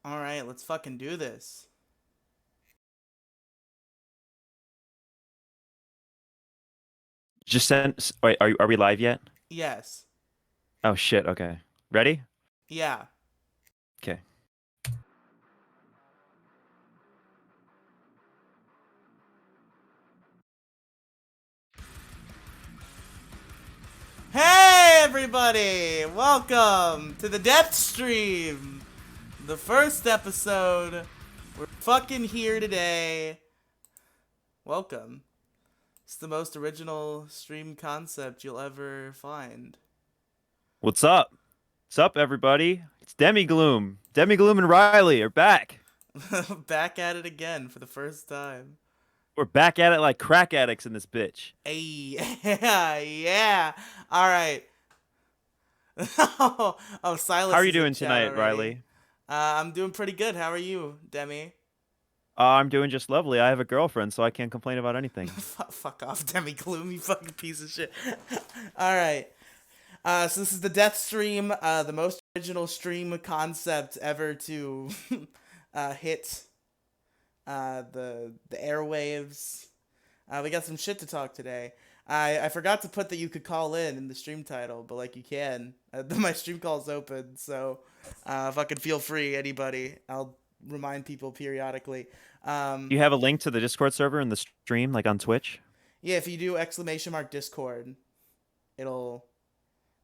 All right, let's fucking do this. Just send. Wait, are we live yet? Yes. Oh shit. Okay. Ready? Yeah. Okay. Hey, everybody! Welcome to the Death Stream, the first episode. We're fucking here today. Welcome. It's the most original stream concept you'll ever find. What's up? What's up, everybody? It's Demi Gloom. Demi Gloom and Riley are back. Back at it again for the first time. We're back at it like crack addicts in this bitch. Hey, yeah, yeah. All right. Oh, How are Silas you is in doing chat tonight, already. Riley? I'm doing pretty good. How are you, Demi? I'm doing just lovely. I have a girlfriend, so I can't complain about anything. Fuck off, Demi Gloom, you fucking piece of shit. All right. So this is the Death Stream, the most original stream concept ever to hit the airwaves. We got some shit to talk today. I forgot to put that you could call in the stream title, but like you can. My stream call's open, so fucking feel free, anybody. I'll remind people periodically. Um, You have a link to the Discord server in the stream, like on Twitch? yeah, if you do exclamation mark Discord, it'll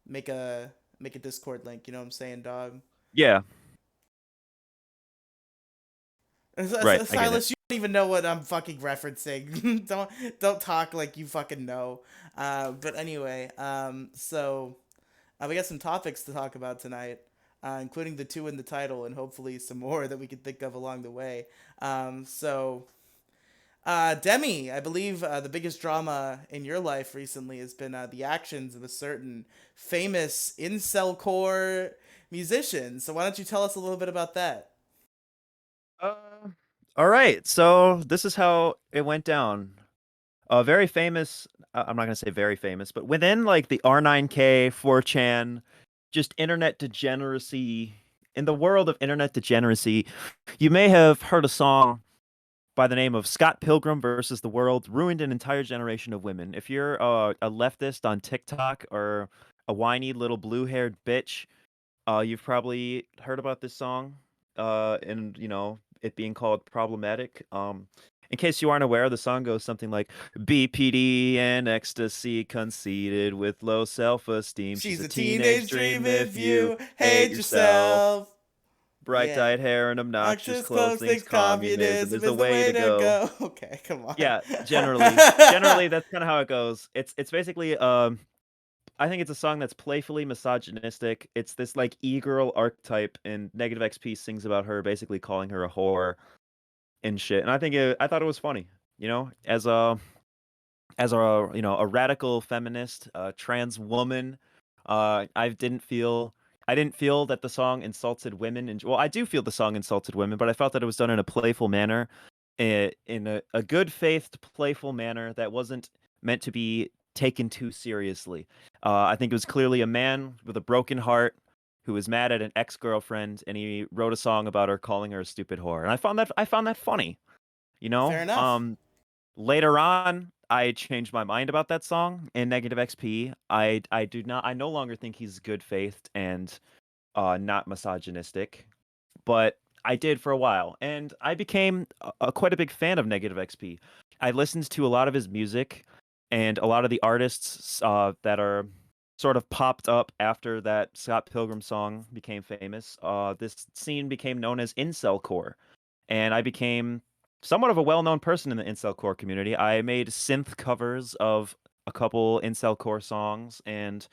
make a Discord link. You know what I'm saying, dog? Yeah. Right. I get it. Silas, you don't even know what I'm fucking referencing. don't talk like you fucking know. But anyway, we got some topics to talk about tonight, including the two in the title, and hopefully some more that we can think of along the way. Demi, I believe the biggest drama in your life recently has been the actions of a certain famous incel core musician. So why don't you tell us a little bit about that? Uh, all right. So this is how it went down. Very famous. I'm not gonna say very famous, but within like the R9K, 4chan, just internet degeneracy. In the world of internet degeneracy, you may have heard a song by the name of Scott Pilgrim versus the World ruined an entire generation of women. If you're a leftist on TikTok or a whiny little blue-haired bitch, you've probably heard about this song, and it being called problematic. In case you aren't aware, the song goes something like BPD and ecstasy, conceited with low self-esteem. She's She's a a teenage teenage dream dream if if you you hate hate yourself. yourself. Yeah. Bright-dyed hair and obnoxious Access clothes clothes thinks thinks communism communism is the is the way way to to go. go. Okay, come on. Yeah, generally, that's kind of how it goes. It's basically I think it's a song that's playfully misogynistic. It's this like e-girl archetype, and Negative XP sings about her, basically calling her a whore and shit. And I thought it was funny, as a a radical feminist, trans woman. I didn't feel that the song insulted women, and well, I do feel the song insulted women, but I felt that it was done in a playful manner, in a good faith, playful manner that wasn't meant to be taken too seriously. I think it was clearly a man with a broken heart who was mad at an ex-girlfriend, and he wrote a song about her, calling her a stupid whore. And I found that funny. You know, Fair enough. um, Later on, I changed my mind about that song in Negative XP. I no longer think he's good faithed and not misogynistic, but I did for a while, and I became quite a big fan of Negative XP. I listened to a lot of his music, and a lot of the artists that are sort of popped up after that Scott Pilgrim song became famous. This scene became known as incel core, and I became somewhat of a well-known person in the incel core community. I made synth covers of a couple incel core songs, and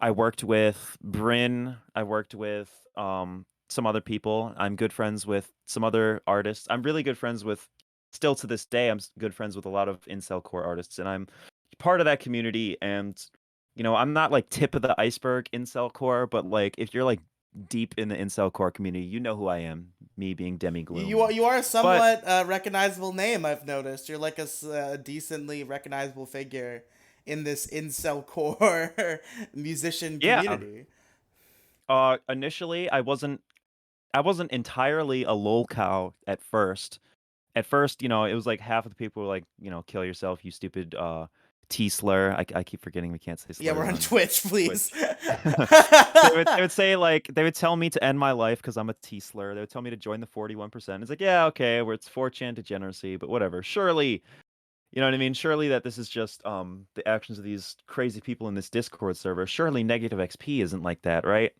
I worked with Bryn. I worked with some other people. I'm good friends with some other artists. I'm really good friends with, still to this day, good friends with a lot of incel core artists, and I'm part of that community. And I'm not like tip of the iceberg incel core, but like if you're like deep in the incel core community, you know who I am. Me being Demi Gloom. You are a But somewhat recognizable name. I've noticed you're like a decently recognizable figure in this incel core musician yeah, community. initially I wasn't entirely a lol cow at first. At first, it was like half of the people were like, kill yourself, you stupid T slur. I keep forgetting we can't say Yeah, we're slurs on on Twitch, please. Twitch. They would say like they would tell me to end my life because I'm a T slur. They would tell me to join the 41%. It's like, yeah, okay, where it's 4chan degeneracy, but whatever. Surely, you know what I mean? Surely that this is just the actions of these crazy people in this Discord server. Surely negative XP isn't like that, right?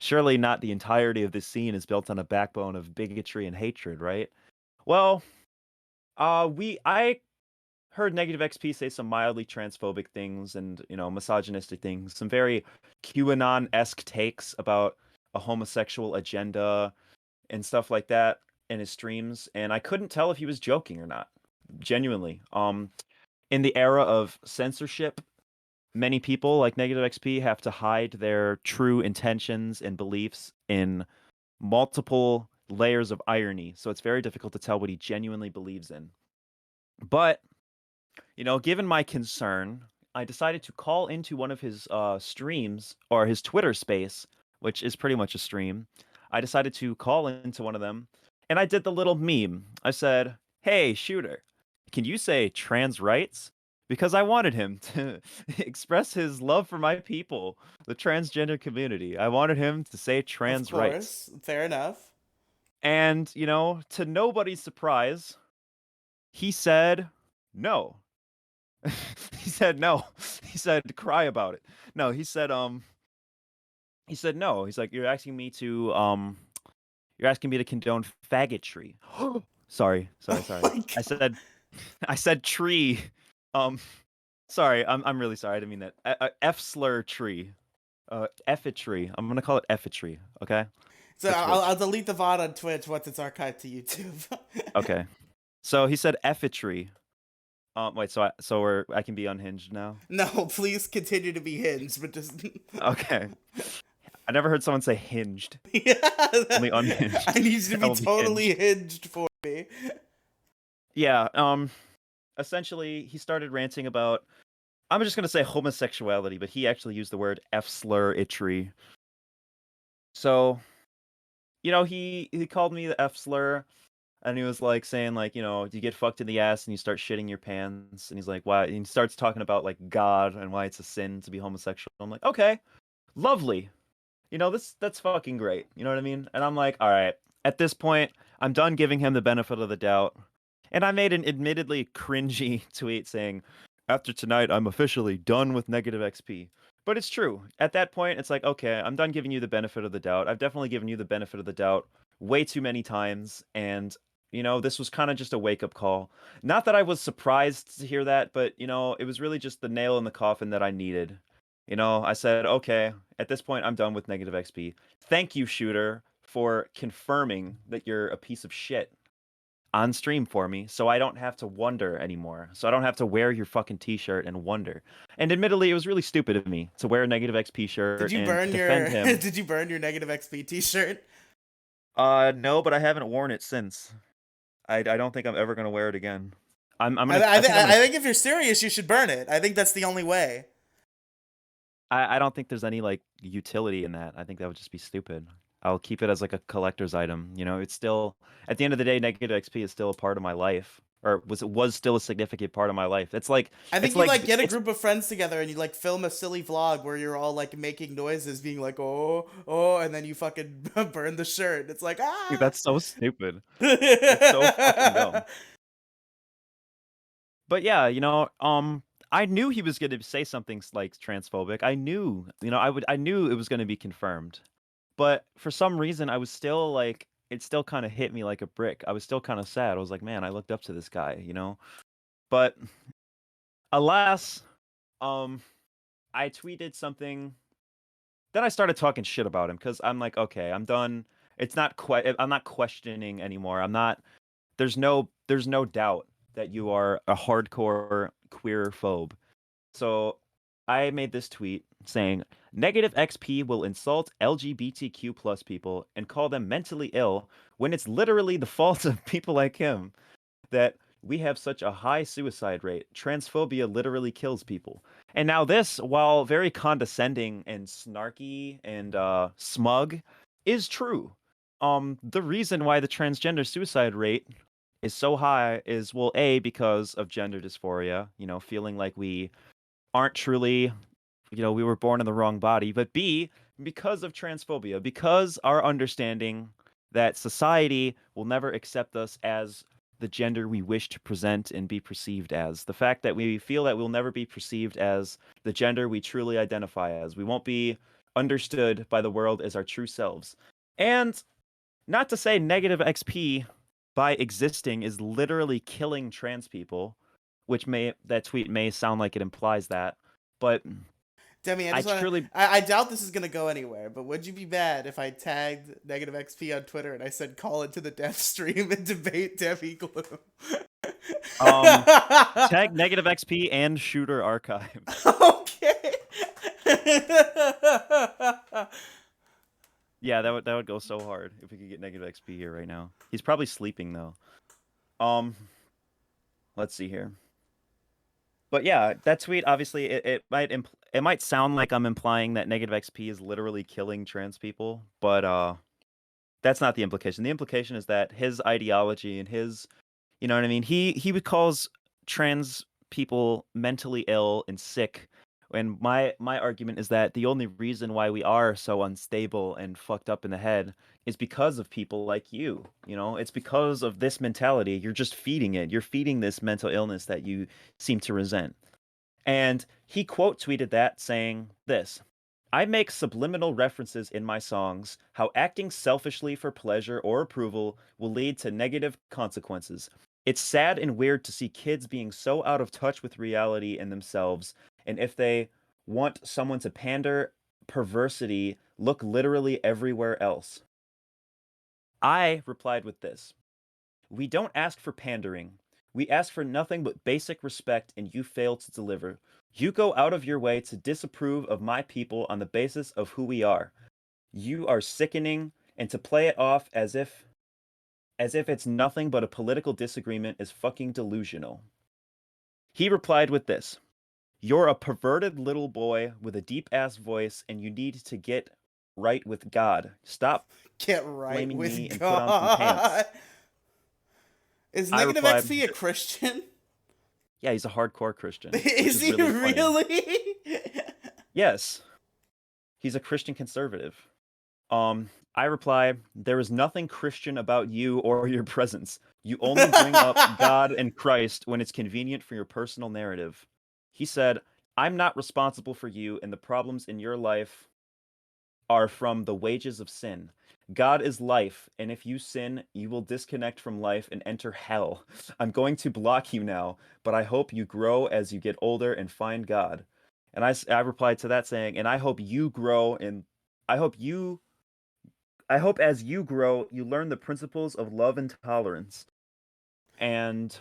Surely not the entirety of this scene is built on a backbone of bigotry and hatred, right? Well, I heard negative XP say some mildly transphobic things and, misogynistic things, some very QAnon-esque takes about a homosexual agenda and stuff like that in his streams, and I couldn't tell if he was joking or not. Genuinely. In the era of censorship, many people like negative XP have to hide their true intentions and beliefs in multiple layers of irony, so it's very difficult to tell what he genuinely believes in. But given my concern, I decided to call into one of his streams or his Twitter space, which is pretty much a stream. I decided to call into one of them, and I did the little meme. I said, "Hey, shooter, can you say trans rights?" Because I wanted him to express his love for my people, the transgender community. I wanted him to say Of trans rights. course, fair enough. And, to nobody's surprise, he said no. He said no. He said cry about it. No, he said no. He's like, you're asking me to condone faggotry. Sorry, sorry, Oh sorry. my I god. said I said tree. Um sorry, I'm really sorry. I didn't mean that. F slur tree. Effetry. I'm gonna call it effetry, okay? So For I'll Twitch. delete the VOD on Twitch once it's archived to YouTube. Okay. So he said effetry. Wait, I can be unhinged now? No, please continue to be hinged, but just Okay. I never heard someone say hinged. yeah, Only I unhinged. need you to I be will be totally hinged. hinged for me. Yeah, essentially he started ranting about I'm just gonna say homosexuality, but he actually used the word F slur itchery. So, he called me the F slur and he was like saying like, you get fucked in the ass and you start shitting your pants and he's like, why and he starts talking about like God and why it's a sin to be homosexual. I'm like, okay, lovely. That's fucking great. You know what I mean? And I'm like, all right, at this point, I'm done giving him the benefit of the doubt. And I made an admittedly cringy tweet saying, after tonight, I'm officially done with negative XP. But it's true. At that point, it's like, okay, I'm done giving you the benefit of the doubt. I've definitely given you the benefit of the doubt way too many times. And, this was kind of just a wake up call. Not that I was surprised to hear that, but, it was really just the nail in the coffin that I needed. I said, okay, at this point, I'm done with negative XP. Thank you, Shooter, for confirming that you're a piece of shit on stream for me, so I don't have to wonder anymore. So I don't have to wear your fucking t-shirt and wonder. And admittedly, it was really stupid of me to wear a negative XP Did shirt you and burn defend your him. Did you burn your negative XP T-shirt? No, but I haven't worn it since. I don't think I'm ever gonna wear it again. I think I'm gonna I think if you're serious, you should burn it. I think that's the only way. I don't think there's any like utility in that. I think that would just be stupid. I'll keep it as like a collector's item. It's still at the end of the day, negative XP is still a part of my life, or was still a significant part of my life. I It's think you like like get a it's group of friends together and you like film a silly vlog where you're all like making noises, being like oh oh, and then you fucking burn the shirt. It's like ah. that's so stupid. That's so fucking dumb. But yeah, I knew he was going to say something like transphobic. I knew, I knew it was going to be confirmed. But for some reason, I was still like, it still kind of hit me like a brick. I was still kind of sad. I was like, man, I looked up to this guy. But alas, um, I tweeted something. Then I started talking shit about him because I'm like, okay, I'm done. It's not quite. I'm not questioning anymore. I'm not. There's no doubt that you are a hardcore queer phobe. So I made this tweet saying negative XP will insult LGBTQ plus people and call them mentally ill when it's literally the fault of people like him that we have such a high suicide rate. Transphobia literally kills people. And now this, while very condescending and snarky and smug, is true. The reason why the transgender suicide rate is so high is, well, A, because of gender dysphoria, feeling like we aren't truly, we were born in the wrong body, but B, because of transphobia, because our understanding that society will never accept us as the gender we wish to present and be perceived as. The fact that we feel that we'll never be perceived as the gender we truly identify as. We won't be understood by the world as our true selves. And not to say negative XP by existing is literally killing trans people, which that tweet may sound like it implies that, but Demi, I I just want to. truly I doubt this is gonna go anywhere, but would you be mad if I tagged Negative XP on Twitter and I said call it to the death stream and debate Demi Gloom? um tag negative XP and shooter archives. Okay. Yeah, that would go so hard if we could get negative XP here right now. He's probably sleeping though. Um, let's see here. But yeah, that tweet obviously it might sound like I'm implying that negative XP is literally killing trans people, but that's not the implication. The implication is that his ideology and his, you know what I mean? He calls trans people mentally ill and sick. And my argument is that the only reason why we are so unstable and fucked up in the head is because of people like you. It's because of this mentality. You're just feeding it. You're feeding this mental illness that you seem to resent. And he quote tweeted that saying this: I make subliminal references in my songs how acting selfishly for pleasure or approval will lead to negative consequences. It's sad and weird to see kids being so out of touch with reality and themselves, and if they want someone to pander perversity, look literally everywhere else. I replied with this: We don't ask for pandering. We ask for nothing but basic respect, and you fail to deliver. You go out of your way to disapprove of my people on the basis of who we are. You are sickening, and to play it off as if it's nothing but a political disagreement is fucking delusional. He replied with this: You're a perverted little boy with a deep ass voice, and you need to get right with God. Stop Get right blaming me with and put on some pants. God. Is I Negative replied, XP a Christian? Yeah, he's a hardcore Christian, which Is is he really funny. really? Yes, he's a Christian conservative. I reply, there is nothing Christian about you or your presence. You only bring up God and Christ when it's convenient for your personal narrative. He said, I'm not responsible for you, and the problems in your life are from the wages of sin. God is life, and if you sin, you will disconnect from life and enter hell. I'm going to block you now, but I hope you grow as you get older and find God. And I replied to that saying, and I hope you grow and I hope you I hope as you grow, you learn the principles of love and tolerance. And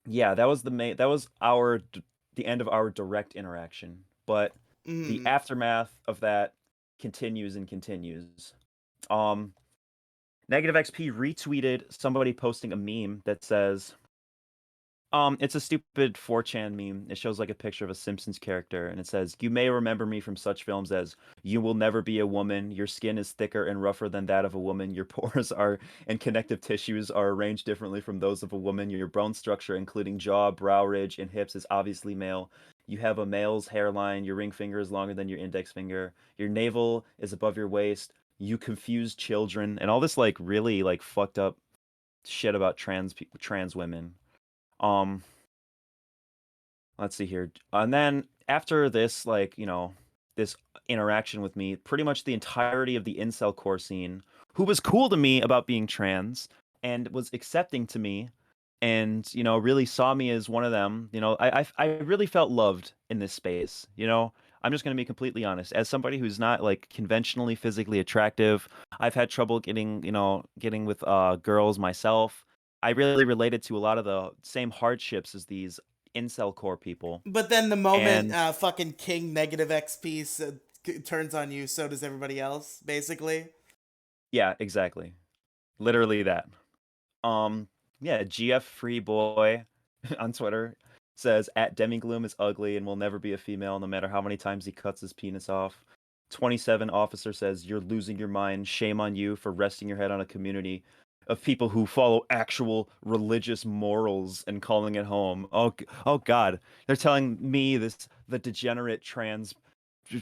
yeah, that was the end of our direct interaction. But the Mm. aftermath of that continues and continues. Um, Negative XP retweeted somebody posting a meme that says, it's a stupid 4chan meme. It shows like a picture of a Simpsons character, and it says, "You may remember me from such films as You Will Never Be a Woman. Your skin is thicker and rougher than that of a woman. Your pores are and connective tissues are arranged differently from those of a woman. Your bone structure, including jaw, brow ridge, and hips, is obviously male. You have a male's hairline. Your ring finger is longer than your index finger. Your navel is above your waist. You confuse children," and all this like really like fucked up shit about trans women. Um, let's see here. And then after this, like, this interaction with me, pretty much the entirety of the incel core scene, who was cool to me about being trans and was accepting to me and, really saw me as one of them, I really felt loved in this space, I'm just going to be completely honest. As somebody who's not like conventionally physically attractive, I've had trouble getting with girls myself. I really related to a lot of the same hardships as these incel core people. But then the moment And fucking King Negative XP turns on you, so does everybody else, basically. yeah, exactly. Literally that. Um, yeah, GF Free Boy on Twitter says at Demigloom is ugly and will never be a female no matter how many times he cuts his penis off. 27 officer says, "You're losing your mind. Shame on you for resting your head on a community of people who follow actual religious morals and calling it home." Oh God. They're telling me this, the degenerate trans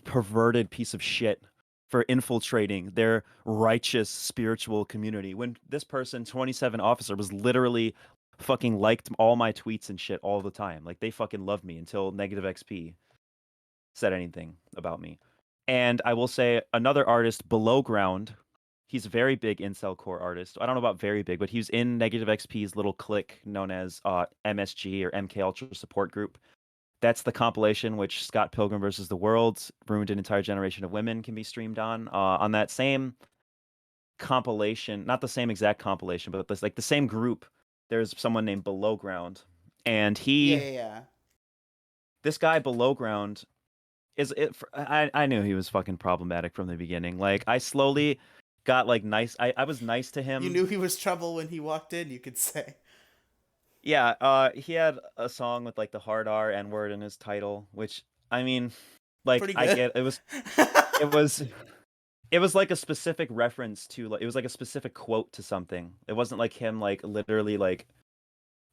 perverted piece of shit, for infiltrating their righteous spiritual community when this person, 27 officer, was literally fucking liked all my tweets and shit all the time. Like they fucking loved me until negative XP said anything about me. And I will say another artist, Below Ground, he's a very big incel core artist. I don't know about very big, but he was in negative XP's little clique known as MSG, or MK Ultra Support Group. That's the compilation which Scott Pilgrim versus the World ruined an entire generation of women can be streamed on. On that same compilation, not the same exact compilation, but this like the same group, there's someone named Below Ground, and Yeah, he, yeah, yeah. this guy Below Ground, is it. I knew he was fucking problematic from the beginning. Like I slowly got like nice. I was nice to You him. knew he was trouble when he walked in, you could say. Yeah, he had a song with like the hard R N word in his title, which I mean, like Pretty I good. get it was it was like a specific reference to, like, it was like a specific quote to something. It wasn't like him like literally like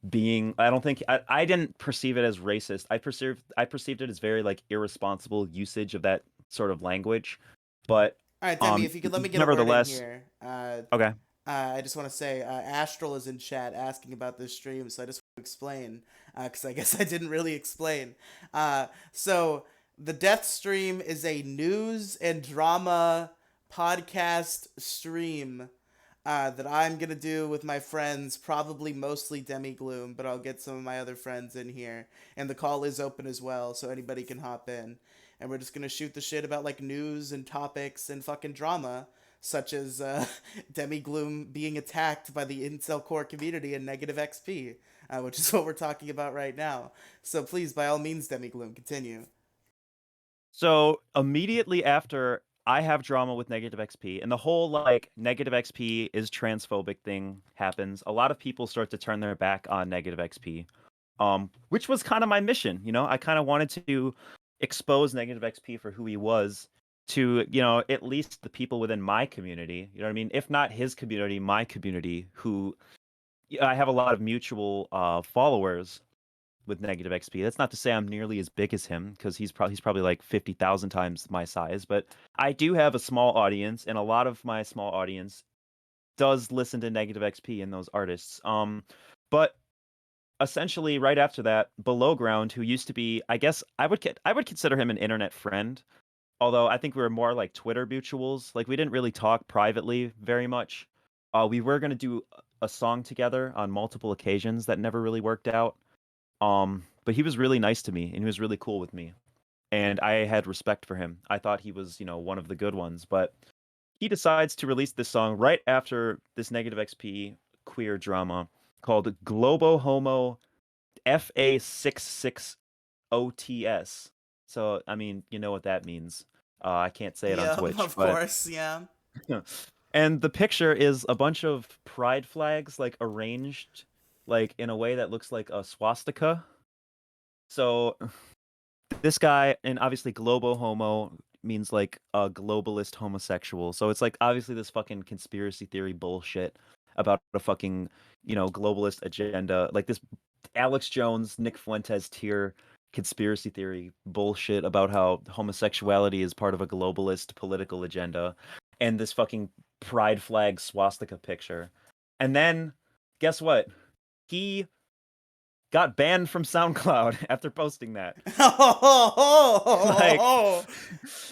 being, I don't think I didn't perceive it as racist. I perceived it as very like irresponsible usage of that sort of language. But All right, Demi, if you could let me get a word in nevertheless, here. okay. I just want to say, Astral is in chat asking about this stream, so I just want to explain, because I guess I didn't really explain. So, the Death Stream is a news and drama podcast stream that I'm going to do with my friends, probably mostly Demi Gloom, but I'll get some of my other friends in here. And the call is open as well, so anybody can hop in. And we're just going to shoot the shit about like news and topics and fucking drama, such as Demi Gloom being attacked by the incel core community in negative XP, which is what we're talking about right now. So please, by all means, Demi Gloom, continue. So immediately after I have drama with negative XP and the whole like negative XP is transphobic thing happens, a lot of people start to turn their back on negative XP. Which was kind of my mission, you know. I kind of wanted to expose negative XP for who he was to, you know, at least the people within my community, you know what I mean? If not his community, my community, who, yeah, I have a lot of mutual followers with negative XP. That's not to say I'm nearly as big as him, because he's probably like 50,000 times my size, but I do have a small audience, and a lot of my small audience does listen to negative XP and those artists. But essentially right after that, Below Ground, who used to be, I guess I would consider him an internet friend, although I think we were more like Twitter mutuals. Like we didn't really talk privately very much. We were gonna do a song together on multiple occasions that never really worked out. But he was really nice to me and he was really cool with me. And I had respect for him. I thought he was, you know, one of the good ones. But he decides to release this song right after this negative XP queer drama called Globo Homo FA66OTS. So, I mean, you know what that means. I can't say it on Yeah, Twitch, of but course, yeah. and the picture is a bunch of pride flags like arranged like in a way that looks like a swastika. So this guy, and obviously globo homo means like a globalist homosexual. So it's like obviously this fucking conspiracy theory bullshit about a fucking, you know, globalist agenda. Like this Alex Jones, Nick Fuentes tier conspiracy theory bullshit about how homosexuality is part of a globalist political agenda, and this fucking pride flag swastika picture. And then guess what? He got banned from SoundCloud after posting that. Like,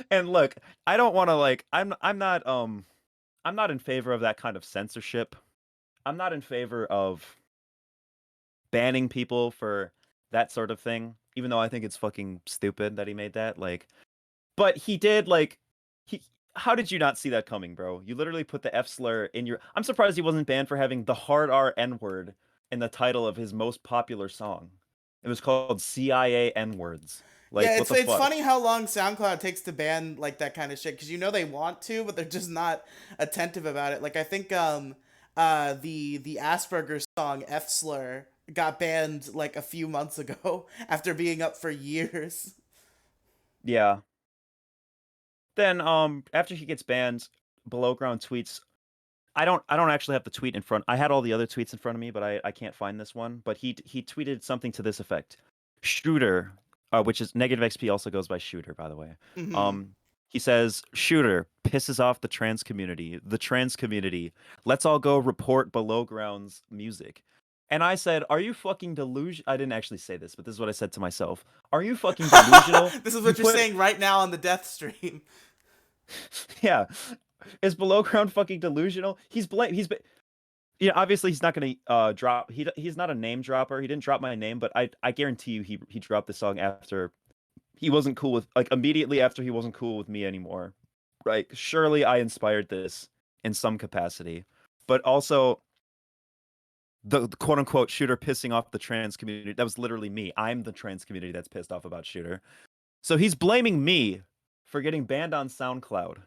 and look, I don't want to like I'm not in favor of that kind of censorship. I'm not in favor of banning people for that sort of thing, even though I think it's fucking stupid that he made that. Like, but he did like he. How did you not see that coming, bro? You literally put the F slur in your. I'm surprised he wasn't banned for having the hard R N word in the title of his most popular song. It was called CIA N words. Yeah, Like, what the it's fuck? funny how long SoundCloud takes to ban like that kind of shit, because you know they want to, but they're just not attentive about it. Like I think the Asperger's song F Slur got banned like a few months ago after being up for years. Yeah, then after he gets banned, Below Ground tweets. I don't actually have the tweet in front. I had all the other tweets in front of me, but I can't find this one. But he tweeted something to this effect: Shooter, which is negative XP, also goes by Shooter, by the way. Hmm. Um, he says Shooter pisses off the trans community. The trans community. Let's all go report Below Ground's music. And I said, "Are you fucking delusional?" I didn't actually say this, but this is what I said to myself. Are you fucking delusional? This is You what you're put saying right now on the death stream. yeah. Is Below Ground fucking delusional? Yeah, obviously he's not gonna drop. He's not a name dropper. He didn't drop my name, but I guarantee you he dropped the song after he wasn't cool with, like, immediately after he wasn't cool with me anymore. Right? Surely I inspired this in some capacity, but also the quote unquote Shooter pissing off the trans community. That was literally me. I'm the trans community that's pissed off about Shooter. So he's blaming me for getting banned on SoundCloud.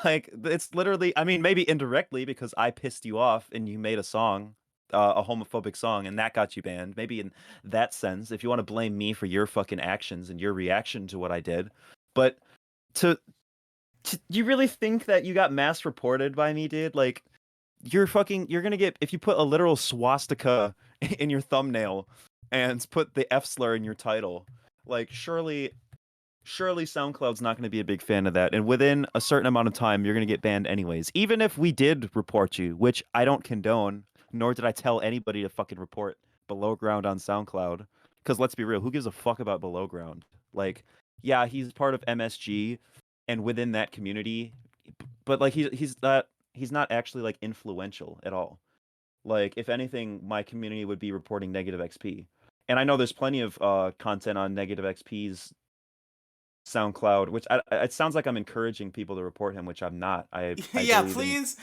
Like, it's literally, I mean, maybe indirectly because I pissed you off and you made a song, a homophobic song, and that got you banned. Maybe in that sense, if you want to blame me for your fucking actions and your reaction to what I did. But to, you really think that you got mass reported by me, dude? Like, you're gonna get, if you put a literal swastika in your thumbnail and put the F slur in your title, like, surely SoundCloud's not going to be a big fan of that. And within a certain amount of time, you're going to get banned anyways. Even if we did report you, which I don't condone, nor did I tell anybody to fucking report Below Ground on SoundCloud. Because let's be real, who gives a fuck about Below Ground? Like, yeah, he's part of MSG, and within that community, but like he's not actually like influential at all. Like, if anything, my community would be reporting negative XP. And I know there's plenty of content on negative XP's SoundCloud, which it sounds like I'm encouraging people to report him, which I'm not. I Yeah, believe in please,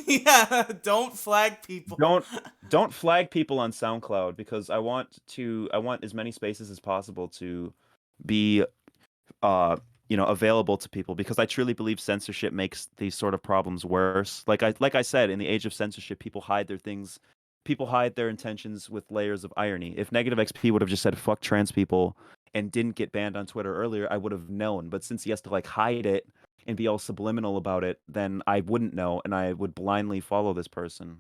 yeah, don't flag people. don't don't flag people on SoundCloud because I want as many spaces as possible to be available to people, because I truly believe censorship makes these sort of problems worse. Like I said, in the age of censorship, people hide their intentions with layers of irony. If negative XP would have just said fuck trans people and didn't get banned on Twitter earlier, I would have known. But since he has to like hide it and be all subliminal about it, then I wouldn't know and I would blindly follow this person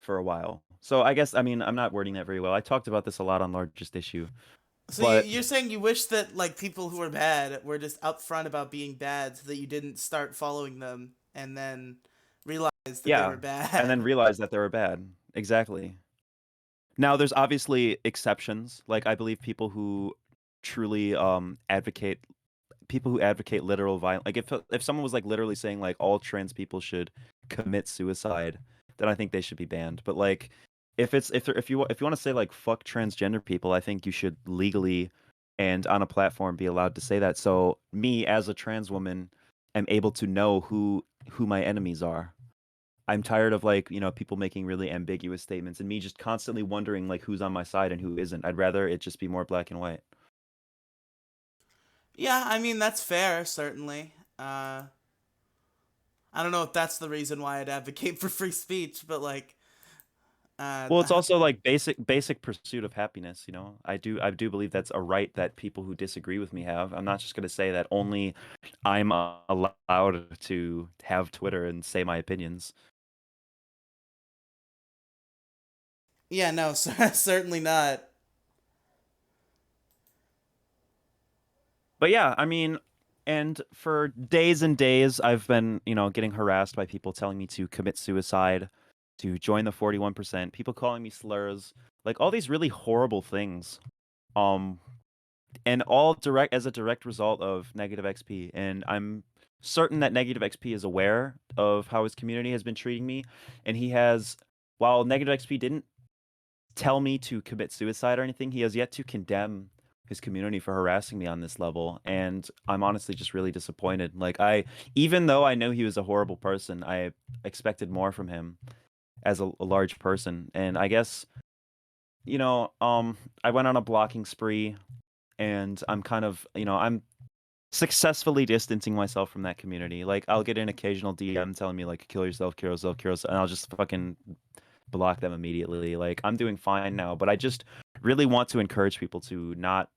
for a while. So I guess, I mean, I'm not wording that very well. I talked about this a lot on Largest Issue, So but you're saying you wish that like people who are bad were just upfront about being bad, so that you didn't start following them and then realize that they yeah, were and then bad. realize that they were bad. Exactly. Now, there's obviously exceptions. Like, I believe truly advocate people who advocate literal violence. Like, if someone was like literally saying like all trans people should commit suicide, then I think they should be banned. But like, if you want to say like fuck transgender people, I think you should legally and on a platform be allowed to say that. So me as a trans woman am able to know who my enemies are. I'm tired of like, people making really ambiguous statements and me just constantly wondering like who's on my side and who isn't. I'd rather it just be more black and white. Yeah, I mean that's fair, certainly. I don't know if that's the reason why I'd advocate for free speech, but like, uh, Well, it's also like basic pursuit of happiness, I do believe that's a right that people who disagree with me have. I'm not just going to say that only I'm allowed to have Twitter and say my opinions. yeah, no, certainly not. But yeah, I mean, and for days and days, I've been, getting harassed by people telling me to commit suicide, to join the 41%, people calling me slurs, like all these really horrible things. Um, and all direct as a direct result of negative XP. And I'm certain that negative XP is aware of how his community has been treating me, and while negative XP didn't tell me to commit suicide or anything, he has yet to condemn his community for harassing me on this level, and I'm honestly just really disappointed. Like, even though I know he was a horrible person, I expected more from him as a large person. And I guess, I went on a blocking spree, and I'm kind of, I'm successfully distancing myself from that community. Like, I'll get an occasional DM telling me like kill yourself, kill yourself, kill yourself, and I'll just fucking block them immediately. Like, I'm doing fine now, but I just really want to encourage people to not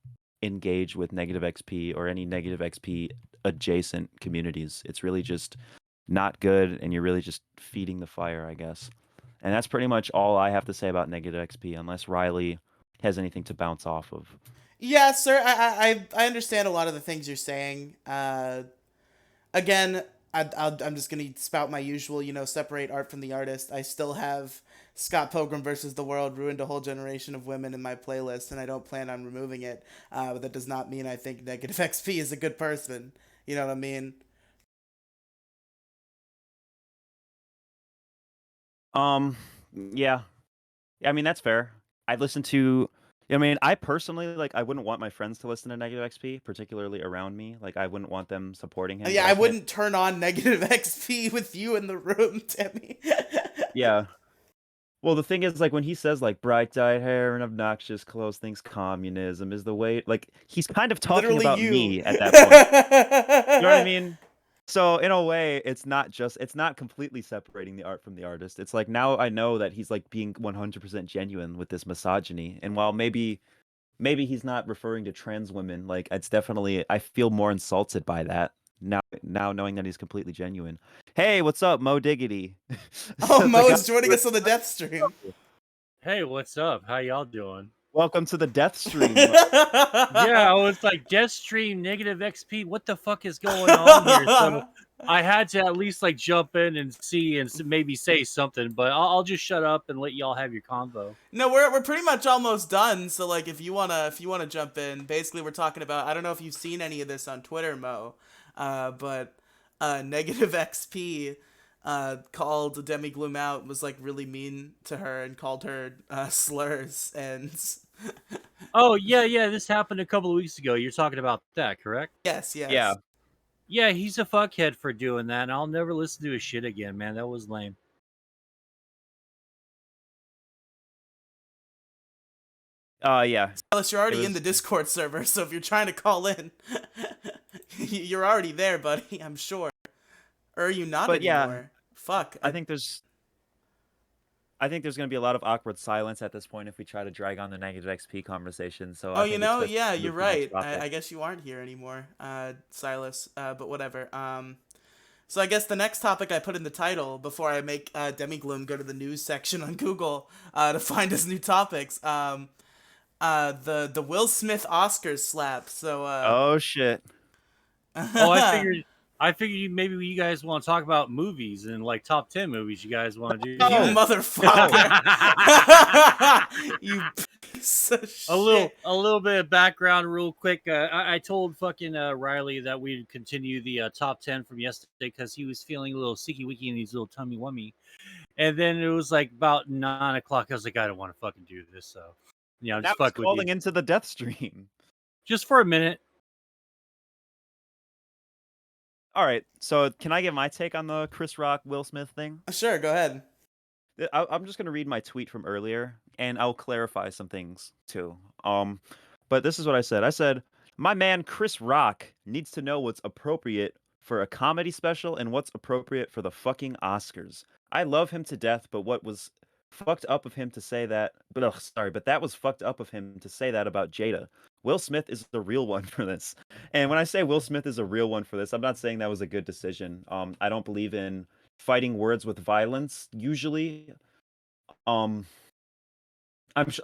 engage with negative XP or any negative XP adjacent communities. It's really just not good, and you're really just feeding the fire, I guess. And that's pretty much all I have to say about negative XP, unless Riley has anything to bounce off of. Yeah, sir. I understand a lot of the things you're saying. Again, I'm just gonna spout my usual, separate art from the artist. I still have Scott Pilgrim versus the World ruined a whole generation of women in my playlist, and I don't plan on removing it. But that does not mean I think Negative XP is a good person. You know what I mean? Yeah. I mean, that's fair. I listen to I mean, I personally like I wouldn't want my friends to listen to Negative XP, particularly around me. Like I wouldn't want them supporting him, Yeah, but I I can't. wouldn't turn on Negative XP with you in the room, Timmy. Yeah. Well, the thing is like when he says like bright-dyed hair and obnoxious clothes thinks communism is the way, like he's kind of talking Literally about you. me at that point. You know what I mean? So in a way, it's not completely separating the art from the artist. It's like now I know that he's like being 100% genuine with this misogyny. And while maybe he's not referring to trans women, like it's definitely I feel more insulted by that now knowing that he's completely genuine. Hey, what's up, Mo Diggity? Oh, The Mo guy. is joining us on the death stream. Hey, what's up? How y'all doing? Welcome to the death stream. Yeah, I was like, Death Stream, negative XP. What the fuck is going on here? So I had to at least like jump in and see and maybe say something, but I'll just shut up and let y'all have your convo. No, we're pretty much almost done. So like, if you wanna jump in, basically we're talking about. I don't know if you've seen any of this on Twitter, Mo, but Negative XP called Demi Gloom out, was like really mean to her and called her slurs and Oh yeah, this happened a couple of weeks ago. You're talking about that, correct? yes, Yeah. yes. Yeah, he's a fuckhead for doing that, and I'll never listen to his shit again, man. That was lame. Yeah. Silas, you're It already in the was Discord server, so if you're trying to call in, you're already there, buddy. I'm sure. Or are you not but yeah, anymore? Fuck. I think there's I think there's going to be a lot of awkward silence at this point if we try to drag on the negative XP conversation. So Oh, I think it's best yeah, to you're move to the next right. topic. I guess you aren't here anymore, Silas. But whatever. So I guess the next topic I put in the title before I make Demigloom go to the news section on Google to find his new topics. The Will Smith Oscars slap. So Oh shit. Oh, maybe you guys want to talk about movies and like top 10 movies you guys want to do you Oh. here. motherfucker, you piece of shit. A little bit of background real quick. I told fucking Riley that we'd continue the top 10 from yesterday because he was feeling a little sicky wicky in his little tummy wummy. And then it was like about 9 o'clock. I was like, I don't want to fucking do this. So, yeah, I'm Now just he's fucking with you. calling into the death stream. Just for a minute. All right. So can I give my take on the Chris Rock Will Smith thing? Sure, go ahead. I'm just gonna read my tweet from earlier, and I'll clarify some things too. But this is what I said. I said my man Chris Rock needs to know what's appropriate for a comedy special and what's appropriate for the fucking Oscars. I love him to death, but what was fucked up of him to say that? But that was fucked up of him to say that about Jada. Will Smith is the real one for this. And when I say Will Smith is a real one for this, I'm not saying that was a good decision. I don't believe in fighting words with violence usually. um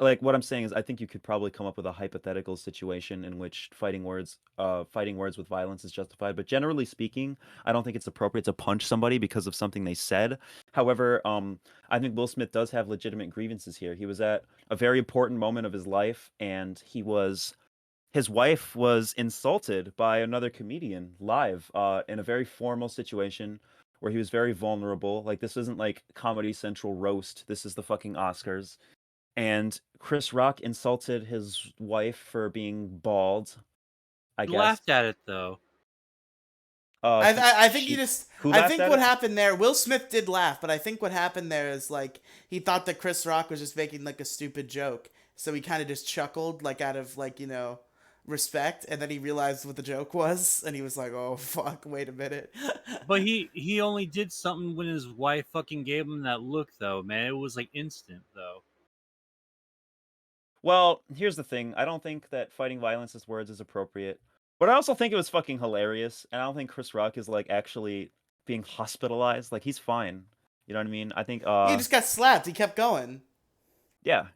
like what I'm saying is I think you could probably come up with a hypothetical situation in which fighting words with violence is justified, but generally speaking, I don't think it's appropriate to punch somebody because of something they said. However, I think Will Smith does have legitimate grievances here. He was at a very important moment of his life, and his wife was insulted by another comedian live in a very formal situation where he was very vulnerable. Like this isn't like Comedy Central roast. This is the fucking Oscars. And Chris Rock insulted his wife for being bald, I He guess. laughed at it though. I think you just Who I laughed think at what it? happened there. Will Smith did laugh, but I think what happened there is like he thought that Chris Rock was just making like a stupid joke, so he kind of just chuckled like out of like respect, and then he realized what the joke was, and he was like, "Oh fuck, wait a minute." But he only did something when his wife fucking gave him that look though, man. It was like instant though. Well, here's the thing. I don't think that fighting violence with words is appropriate. But I also think it was fucking hilarious, and I don't think Chris Rock is like actually being hospitalized. Like he's fine. You know what I mean? I think He just got slapped. He kept going. yeah.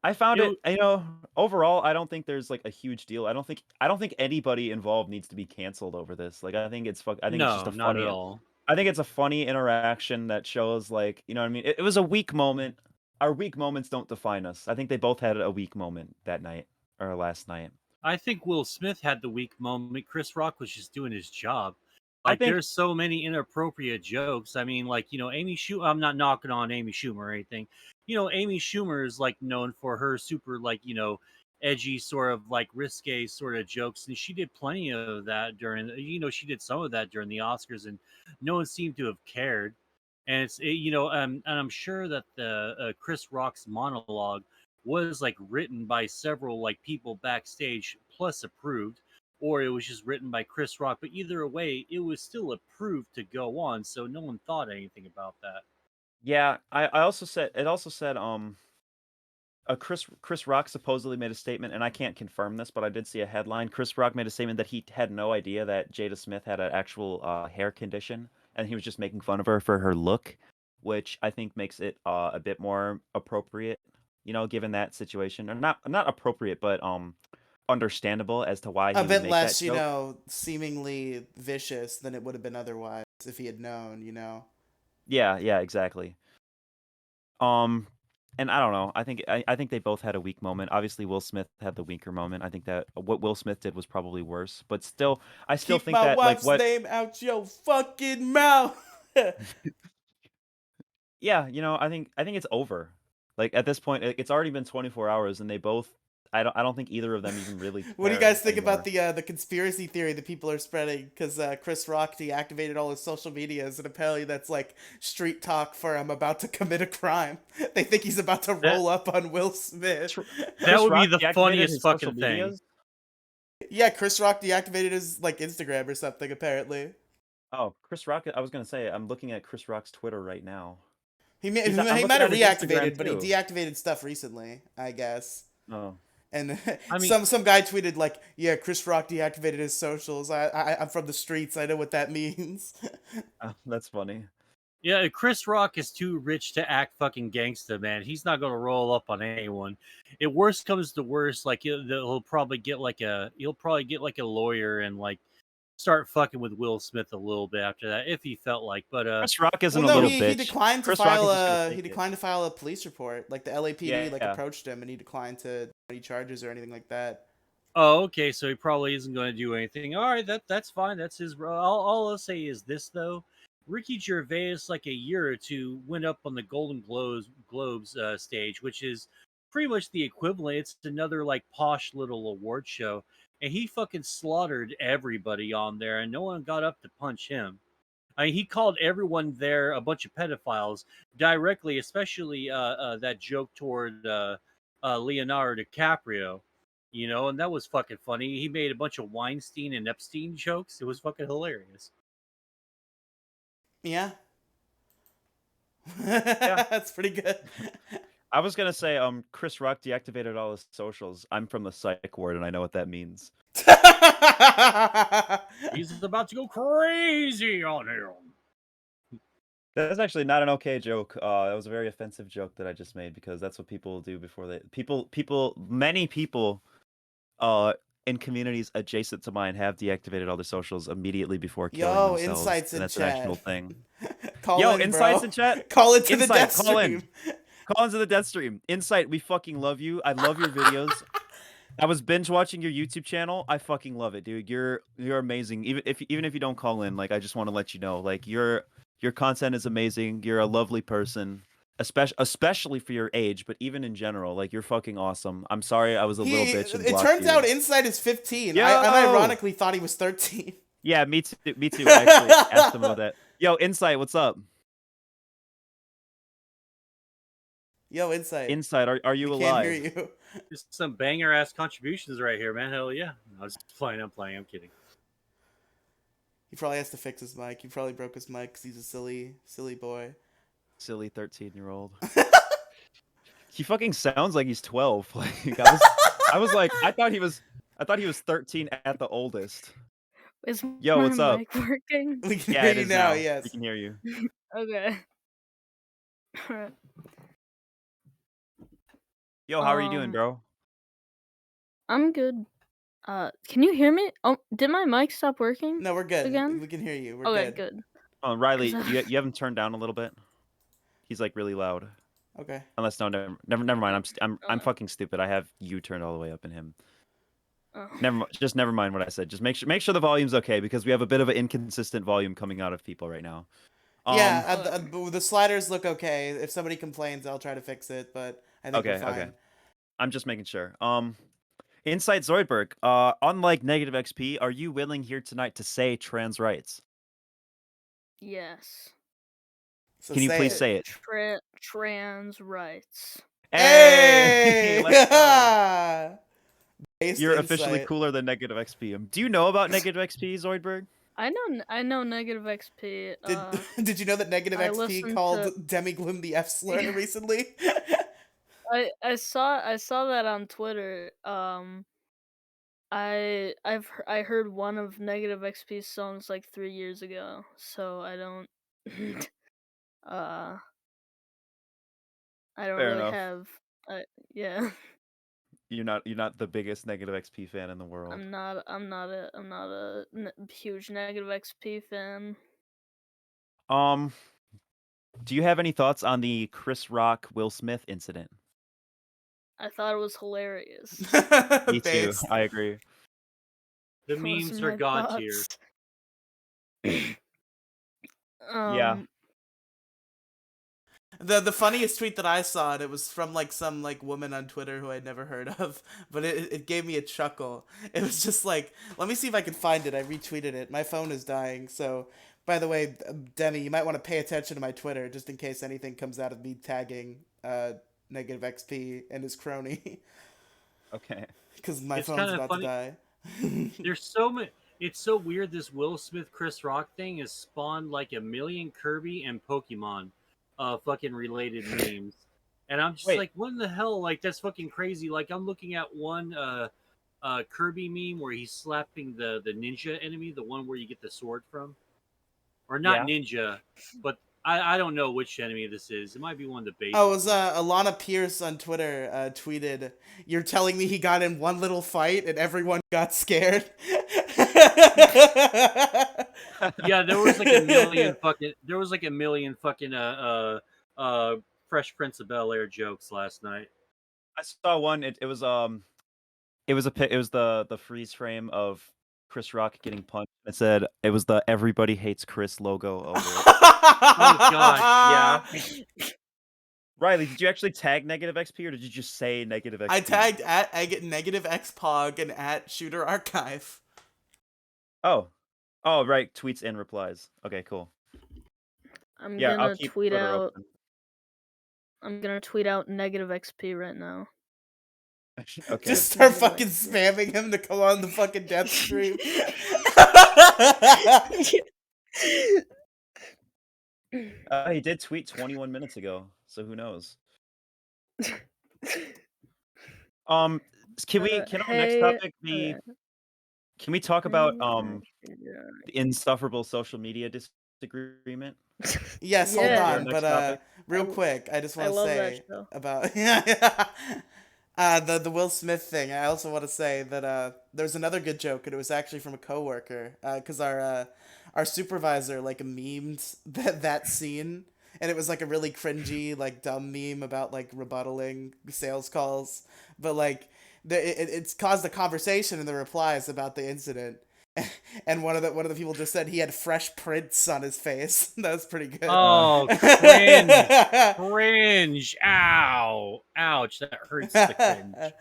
I found You know, it, overall I don't think there's like a huge deal. I don't think anybody involved needs to be canceled over this. Like I think it's just no, a not at funny all. I think it's a funny interaction that shows like, you know what I mean? It was a weak moment. Our weak moments don't define us. I think they both had a weak moment that night or last night. I think Will Smith had the weak moment. Chris Rock was just doing his job. I Like, think there's so many inappropriate jokes. I mean, like, Amy Schumer. I'm not knocking on Amy Schumer or anything. Amy Schumer is like known for her super like edgy sort of like risque sort of jokes, and she did plenty of that during. She did some of that during the Oscars, and no one seemed to have cared. And and I'm sure that the Chris Rock's monologue was like written by several like people backstage plus approved, or it was just written by Chris Rock, but either way it was still approved to go on, so no one thought anything about that. yeah, I also said it also said Chris Rock supposedly made a statement, and I can't confirm this, but I did see a headline. Chris Rock made a statement that he had no idea that Jada Smith had an actual hair condition, and he was just making fun of her for her look, which I think makes it a bit more appropriate, given that situation, or not appropriate, but understandable as to why A he would bit make that less, joke. seemingly vicious than it would have been otherwise if he had known. Yeah, yeah, exactly. Um, and I don't know. I think they both had a weak moment. Obviously, Will Smith had the weaker moment. I think that what Will Smith did was probably worse. But still, I still Keep think my that like wife's what, name out your fucking mouth. yeah, I think it's over. Like at this point, it's already been 24 hours, and they both. I don't think either of them even really What do you care guys think about anymore. the conspiracy theory that people are spreading? Because Chris Rock deactivated all his social medias, and apparently that's like street talk for I'm about to commit a crime. They think he's about to That roll up on Will Smith. Tr- that Chris would be Rock the deactivated funniest his social fucking thing. medias. Yeah, Chris Rock deactivated his like Instagram or something. Apparently, Oh, Chris Rock. I was gonna say I'm looking at Chris Rock's Twitter right now. I'm he looking might have at his Instagram reactivated, but he too. deactivated stuff recently, I guess. Oh, And I mean, some guy tweeted like, "Yeah, Chris Rock deactivated his socials. I'm from the streets. I know what that means." that's funny. yeah, Chris Rock is too rich to act fucking gangsta, man. He's not gonna roll up on anyone. If worst comes to worst, like he'll probably get like a lawyer and like start fucking with Will Smith a little bit after that if he felt like. But Chris Rock isn't Well, a no, little he bitch. declined to Chris Rock file is just gonna a take it. police report. Like the LAPD like Yeah. approached him and he declined to any charges or anything like that. oh, okay, so he probably isn't going to do anything. All right, that's fine. That's his. All I'll say is this though. Ricky Gervais, like a year or two, went up on the Golden Globes stage, which is pretty much the equivalent. It's another like posh little award show, and he fucking slaughtered everybody on there, and no one got up to punch him. I mean, he called everyone there a bunch of pedophiles directly, especially that joke toward Leonardo DiCaprio, and that was fucking funny. He made a bunch of Weinstein and Epstein jokes. It was fucking hilarious. Yeah, Yeah. that's pretty good. I was gonna say, Chris Rock deactivated all his socials. I'm from the psych ward, and I know what that means. He's about to go crazy on him. That's actually not an okay joke. That was a very offensive joke that I just made because that's what people do before many people, uh, in communities adjacent to mine have deactivated all their socials immediately before killing Yo, themselves, insights and in that's an actual chat. thing. Call Yo, in, insights bro. in chat. Call into the Insight, death call in. stream. Call into the death stream. Insight, we fucking love you. I love your videos. I was binge watching your YouTube channel. I fucking love it, dude. You're amazing. Even if you don't call in, like I just want to let you know, like your content is amazing. You're a lovely person, especially for your age, but even in general, like you're fucking awesome. I'm sorry I was a little bitch and It blocked turns out you. Insight is 15. I Yo, unironically thought he was 13. yeah, me too. Me too. I actually asked him about that. Yo, Insight, what's up? Yo, Insight. Insight, are We you can't hear alive? you. Just some banger ass contributions right here, man. Hell yeah. I was playing. I'm playing. I'm kidding. He probably has to fix his mic. He probably broke his mic because he's a silly boy. Silly 13-year-old. He fucking sounds like he's 12. Like I was like, I thought he was I thought he was 13 at the oldest. Is Yo, my what's up? mic working? We can Yeah, hear it you is now. now. Yes. We can hear you. Okay. Alright. Yo, how are you doing, bro? I'm good. Can you hear me? Oh, did my mic stop working No, we're good. again? We can hear you. We're Okay, good. good. Oh, Riley, 'Cause, you have him turned down a little bit. He's like really loud. Okay. Unless no, never mind. I'm Oh. fucking stupid. I have you turned all the way up in him. Oh. Never mind what I said. Just make sure the volume's okay because we have a bit of an inconsistent volume coming out of people right now. Yeah, the sliders look okay. If somebody complains, I'll try to fix it, but I think we're Okay, fine. okay. I'm just making sure. Inside Zoidberg, unlike Negative XP, are you willing here tonight to say trans rights? Yes. So Can you please it. say it? Trans rights. Hey! Let's go. Based You're officially insight. cooler than Negative XP. Do you know about Negative XP, Zoidberg? I know negative XP. Did you know that Negative I XP listened called to- Demigloom the F slur recently? I saw that on Twitter. I heard one of Negative XP's songs like 3 years ago, so I don't I don't Fair really enough. have yeah. You're not the biggest Negative XP fan in the world. I'm not a huge Negative XP fan. Do you have any thoughts on the Chris Rock Will Smith incident? I thought it was hilarious. Me too. Based. I agree. The Those memes are are my god tier. thoughts. Yeah. The funniest tweet that I saw, and it was from like some like woman on Twitter who I'd never heard of, but it gave me a chuckle. It was just like, let me see if I can find it. I retweeted it. My phone is dying, so by the way, Demi, you might want to pay attention to my Twitter just in case anything comes out of me tagging Negative XP and his crony, Okay. because my It's phone's kinda about funny. to die. There's so many. It's so weird. This Will Smith Chris Rock thing has spawned like a million Kirby and Pokemon, fucking related memes, and I'm just Wait. like, what in the hell? Like that's fucking crazy. Like I'm looking at one Kirby meme where he's slapping the ninja enemy, the one where you get the sword from, or not Yeah. ninja, but I don't know which enemy this is. It might be one of the basic. Oh, it was ones. Alana Pierce on Twitter tweeted, "You're telling me he got in one little fight and everyone got scared?" Yeah, there was like a million fucking. There was like a million fucking Fresh Prince of Bel Air jokes last night. I saw one. It was the freeze frame of Chris Rock getting punched. It said it was the "Everybody Hates Chris" logo over it. Oh god, yeah. Riley, did you actually tag Negative XP or did you just say Negative XP? I tagged at Negative XPog and at Shooter Archive. Oh, right. Tweets and replies. Okay, cool. I'm Yeah, I'll gonna keep tweet Twitter out. open. I'm gonna tweet out Negative XP right now. Okay. Just start Negative fucking XP. spamming him to come on the fucking death stream. He did tweet 21 minutes ago, so who knows? Can our next topic be? Can we talk about the insufferable social media disagreement? Yes, hold Yeah. on, but real quick, I just want to love that say show. about the Will Smith thing. I also want to say that there's another good joke, and it was actually from a coworker, because our supervisor like memed that scene, and it was like a really cringy, like dumb meme about like rebuttaling sales calls, but like it's caused a conversation in the replies about the incident. And one of the people just said he had fresh prints on his face. That was pretty good. Oh, cringe, cringe! Ow, ouch! That hurts the cringe,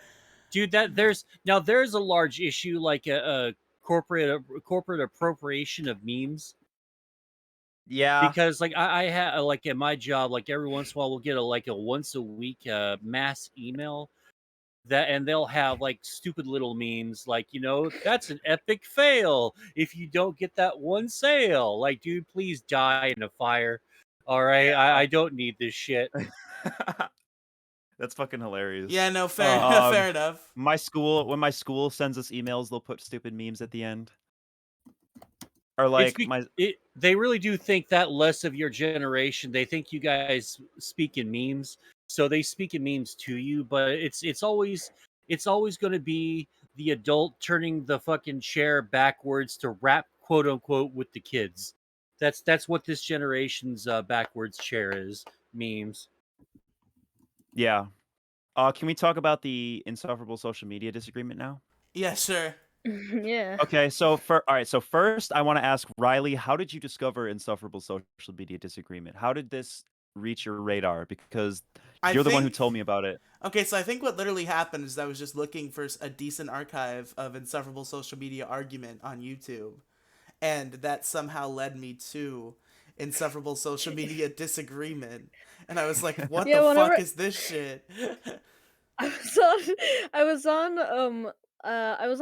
dude. There's a large issue like a corporate appropriation of memes. Yeah. Because like I have like at my job, like every once in a while we'll get a once a week mass email and they'll have like stupid little memes like, that's an epic fail if you don't get that one sale. Like, dude, please die in a fire. All right, Yeah. I don't need this shit. That's fucking hilarious. Yeah, no, fair, Um, fair enough. when my school sends us emails, they'll put stupid memes at the end. Or like they really do think that less of your generation. They think you guys speak in memes, so they speak in memes to you. But it's always going to be the adult turning the fucking chair backwards to rap, quote unquote, with the kids. That's what this generation's backwards chair is. Memes. Yeah. Can we talk about the insufferable social media disagreement now? Yeah, sure. Yeah. Okay, so first I want to ask Riley, how did you discover insufferable social media disagreement? How did this reach your radar? Because you're the one who told me about it. Okay, so I think what literally happened is I was just looking for a decent archive of insufferable social media argument on YouTube, and that somehow led me to insufferable social media disagreement, and I was like, what Yeah, the whenever fuck is this shit? I was on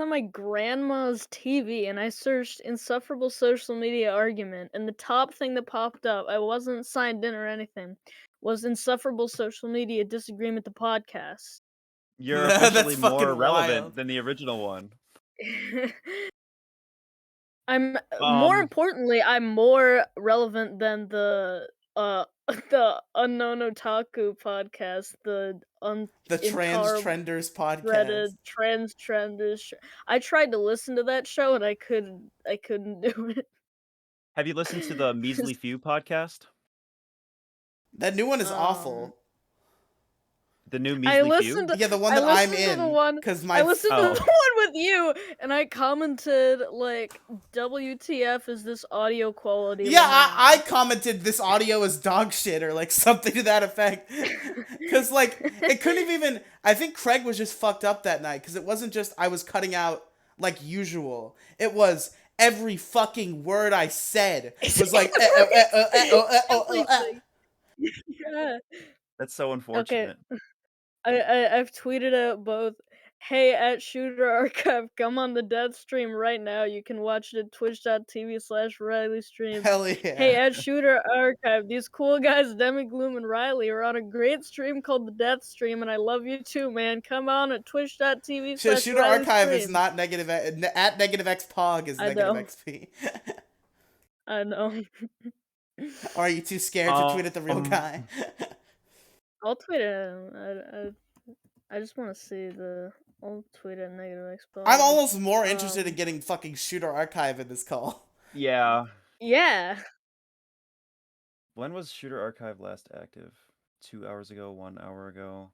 my grandma's TV and I searched insufferable social media argument, and the top thing that popped up, I wasn't signed in or anything, was insufferable social media disagreement the podcast. You're That's officially more fucking relevant wild. than the original one. I'm more importantly, I'm more relevant than the the unknown otaku podcast, the The Trans intolerable Trenders podcast. Reddit trans trenders. I tried to listen to that show and I couldn't do it. Have you listened to the Measly Few podcast? That new one is Um, awful. The new I Measly Few? listened to Yeah, the one I that I'm listened to the in. one Because I listened to Oh. the one with you, and I commented like, "WTF is this audio quality?" Yeah, line?" I commented this audio is dog shit or like something to that effect. Because like it couldn't have even. I think Craig was just fucked up that night because it wasn't just I was cutting out like usual. It was every fucking word I said was like. Everything. Yeah. That's so unfortunate. I've tweeted out both. Hey, at Shooter Archive, come on the death stream right now. You can watch it at twitch.tv/Riley streams. Hell yeah. Hey, at Shooter Archive, these cool guys, Demi Gloom and Riley, are on a great stream called the Death Stream, and I love you too, man. Come on at twitch.tv/Riley Shooter Archive is streams. not negative. At negative X Pog is I negative know. XP. I know. Or are you too scared to tweet at the real guy? I'll tweet it. I just want to see the. I'll tweet at negative X Pog. I'm almost more interested in getting fucking Shooter Archive in this call. Yeah. Yeah. When was Shooter Archive last active? 2 hours ago, 1 hour ago.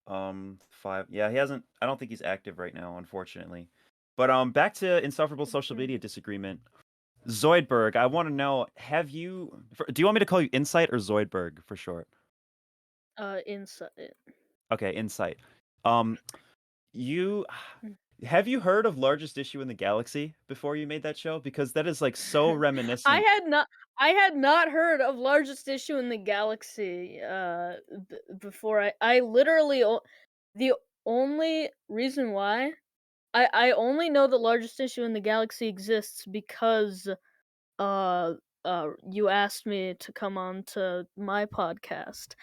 5. Yeah, he hasn't. I don't think he's active right now, unfortunately. But back to insufferable social media disagreement. Zoidberg, I want to know, do you want me to call you Insight or Zoidberg for short? Insight. Okay, Insight. Have you heard of Largest Issue in the Galaxy before you made that show? Because that is like so reminiscent. I had not heard of Largest Issue in the Galaxy before. I literally the only reason why I only know the Largest Issue in the Galaxy exists because you asked me to come on to my podcast.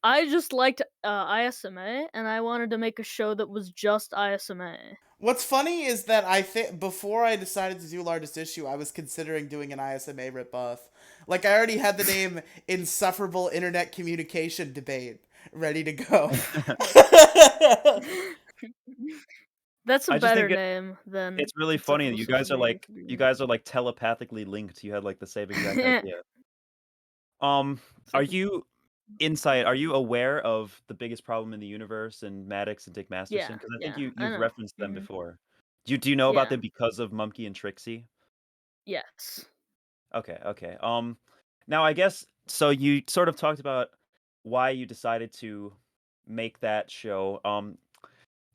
I just liked ISMA, and I wanted to make a show that was just ISMA. What's funny is that I think before I decided to do Largest Issue, I was considering doing an ISMA ripoff. Like, I already had the name Insufferable Internet Communication Debate ready to go. That's a I just think better name than. It's really funny. Insufferable Social Media You guys are like telepathically linked. You had like the same exact idea. Are you Insight? Are you aware of the biggest problem in the universe and Maddox and Dick Masterson? Because I think I you've know. referenced them before. Do you know about Yeah. them because of Mumkey and Trixie? Yes. Okay. Now I guess so. You sort of talked about why you decided to make that show.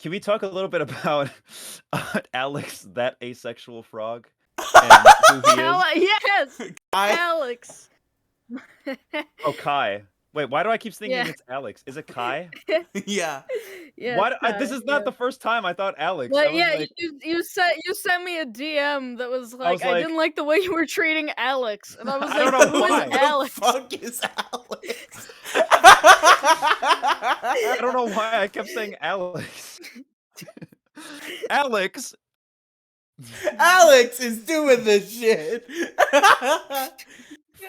Can we talk a little bit about Alex, that asexual frog, and who he is? Yes, I Alex. Oh, Kai. Wait, why do I keep thinking Yeah. it's Alex? Is it Kai? yeah. Yeah. Why? This Kai, is not yeah. the first time I thought Alex. But I was yeah, like, you sent me a DM that was like, was I like- didn't like the way you were treating Alex, and I was I like, don't know who why. is Alex? Who the fuck is Alex? I don't know why I kept saying Alex. Alex. Alex is doing this shit.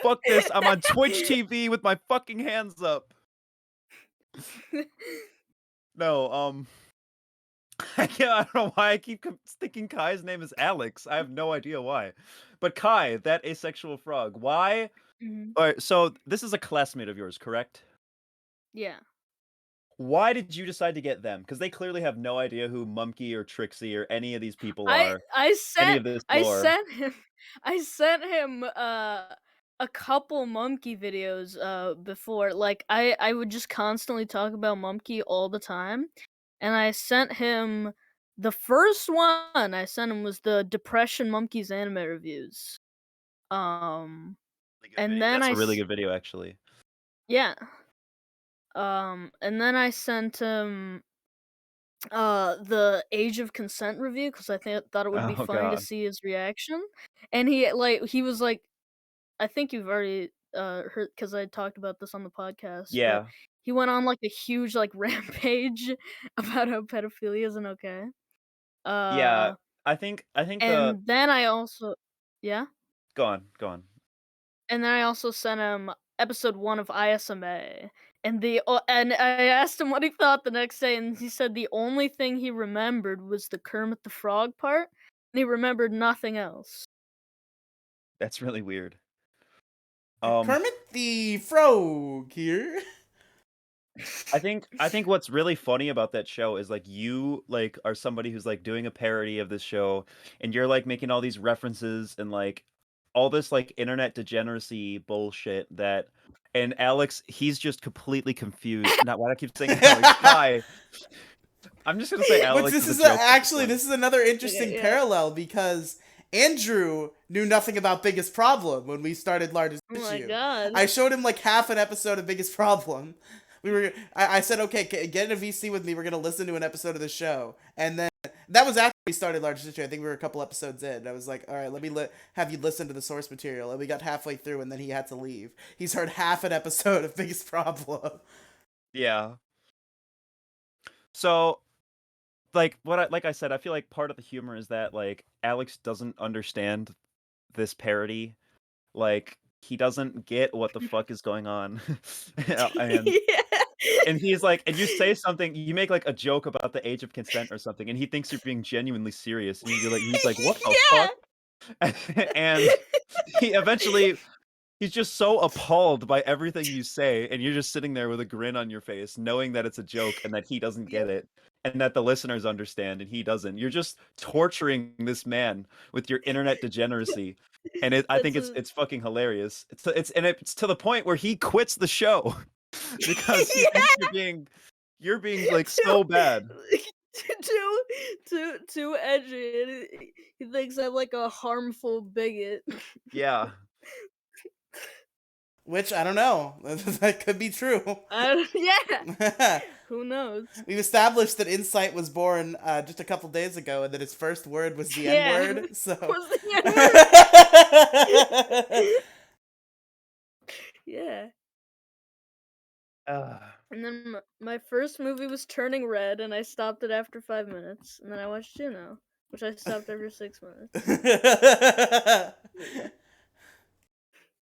Fuck this. I'm on Twitch TV with my fucking hands up. No, I don't know why I keep thinking Kai's name is Alex. I have no idea why. But Kai, that asexual frog, why? Mhm. Alright, so this is a classmate of yours, correct? Yeah. Why did you decide to get them? Because they clearly have no idea who Mumkey or Trixie or any of these people I are. I Any sent of this I lore. sent him I sent him a couple Mumkey videos before. Like I would just constantly talk about Mumkey all the time. And I sent him the first one I sent him was the Depression Monkeys anime reviews. Really good And video. then That's I a really s- good video, actually. yeah. And then I sent him the Age of Consent review because thought it would be Oh funny to god. see his reaction. And he was like, I think you've already heard because I talked about this on the podcast, but Yeah. he went on like a huge like rampage about how pedophilia isn't okay. Yeah. Uh, I think the and then I also, yeah, go on, go on. and then I also sent him episode 1 of ISMA. And I asked him what he thought the next day, and he said the only thing he remembered was the Kermit the Frog part, and he remembered nothing else. That's really weird. Um Kermit the Frog here. I think what's really funny about that show is like you like are somebody who's like doing a parody of this show and you're like making all these references and like all this like internet degeneracy bullshit that and Alex he's just completely confused. Not why do I keep saying Alex. Kai. I'm just gonna say Which Alex this is a is joke at this actually point. this is another interesting Okay, yeah. parallel because Andrew knew nothing about Biggest Problem when we started Largest Oh my Issue. god. I showed him like half an episode of Biggest Problem. I said, okay, get in a VC with me. We're gonna listen to an episode of the show, and then that was after we started Largest Issue. I think we were a couple episodes in. I was like, all right, let me have you listen to the source material, and we got halfway through, and then he had to leave. He's heard half an episode of Biggest Problem. Yeah. So like like I said, I feel like part of the humor is that like Alex doesn't understand this parody. Like he doesn't get what the fuck is going on. and Yeah. and he's like and you say something, you make like a joke about the age of consent or something and he thinks you're being genuinely serious and he's like what the Yeah. fuck? And he eventually he's just so appalled by everything you say, and you're just sitting there with a grin on your face, knowing that it's a joke and that he doesn't get it, and that the listeners understand and he doesn't. You're just torturing this man with your internet degeneracy, and I think That's it's fucking hilarious. It's to the point where he quits the show because he yeah. thinks you're being like so bad. Too edgy. And he thinks I'm like a harmful bigot. Yeah. Which I don't know. That could be true. Yeah. Who knows? We've established that Insight was born just a couple days ago, and that his first word was the Yeah. N word. So. Was the N-word. Yeah. And then my first movie was Turning Red, and I stopped it after 5 minutes. And then I watched Juno, which I stopped every 6 minutes.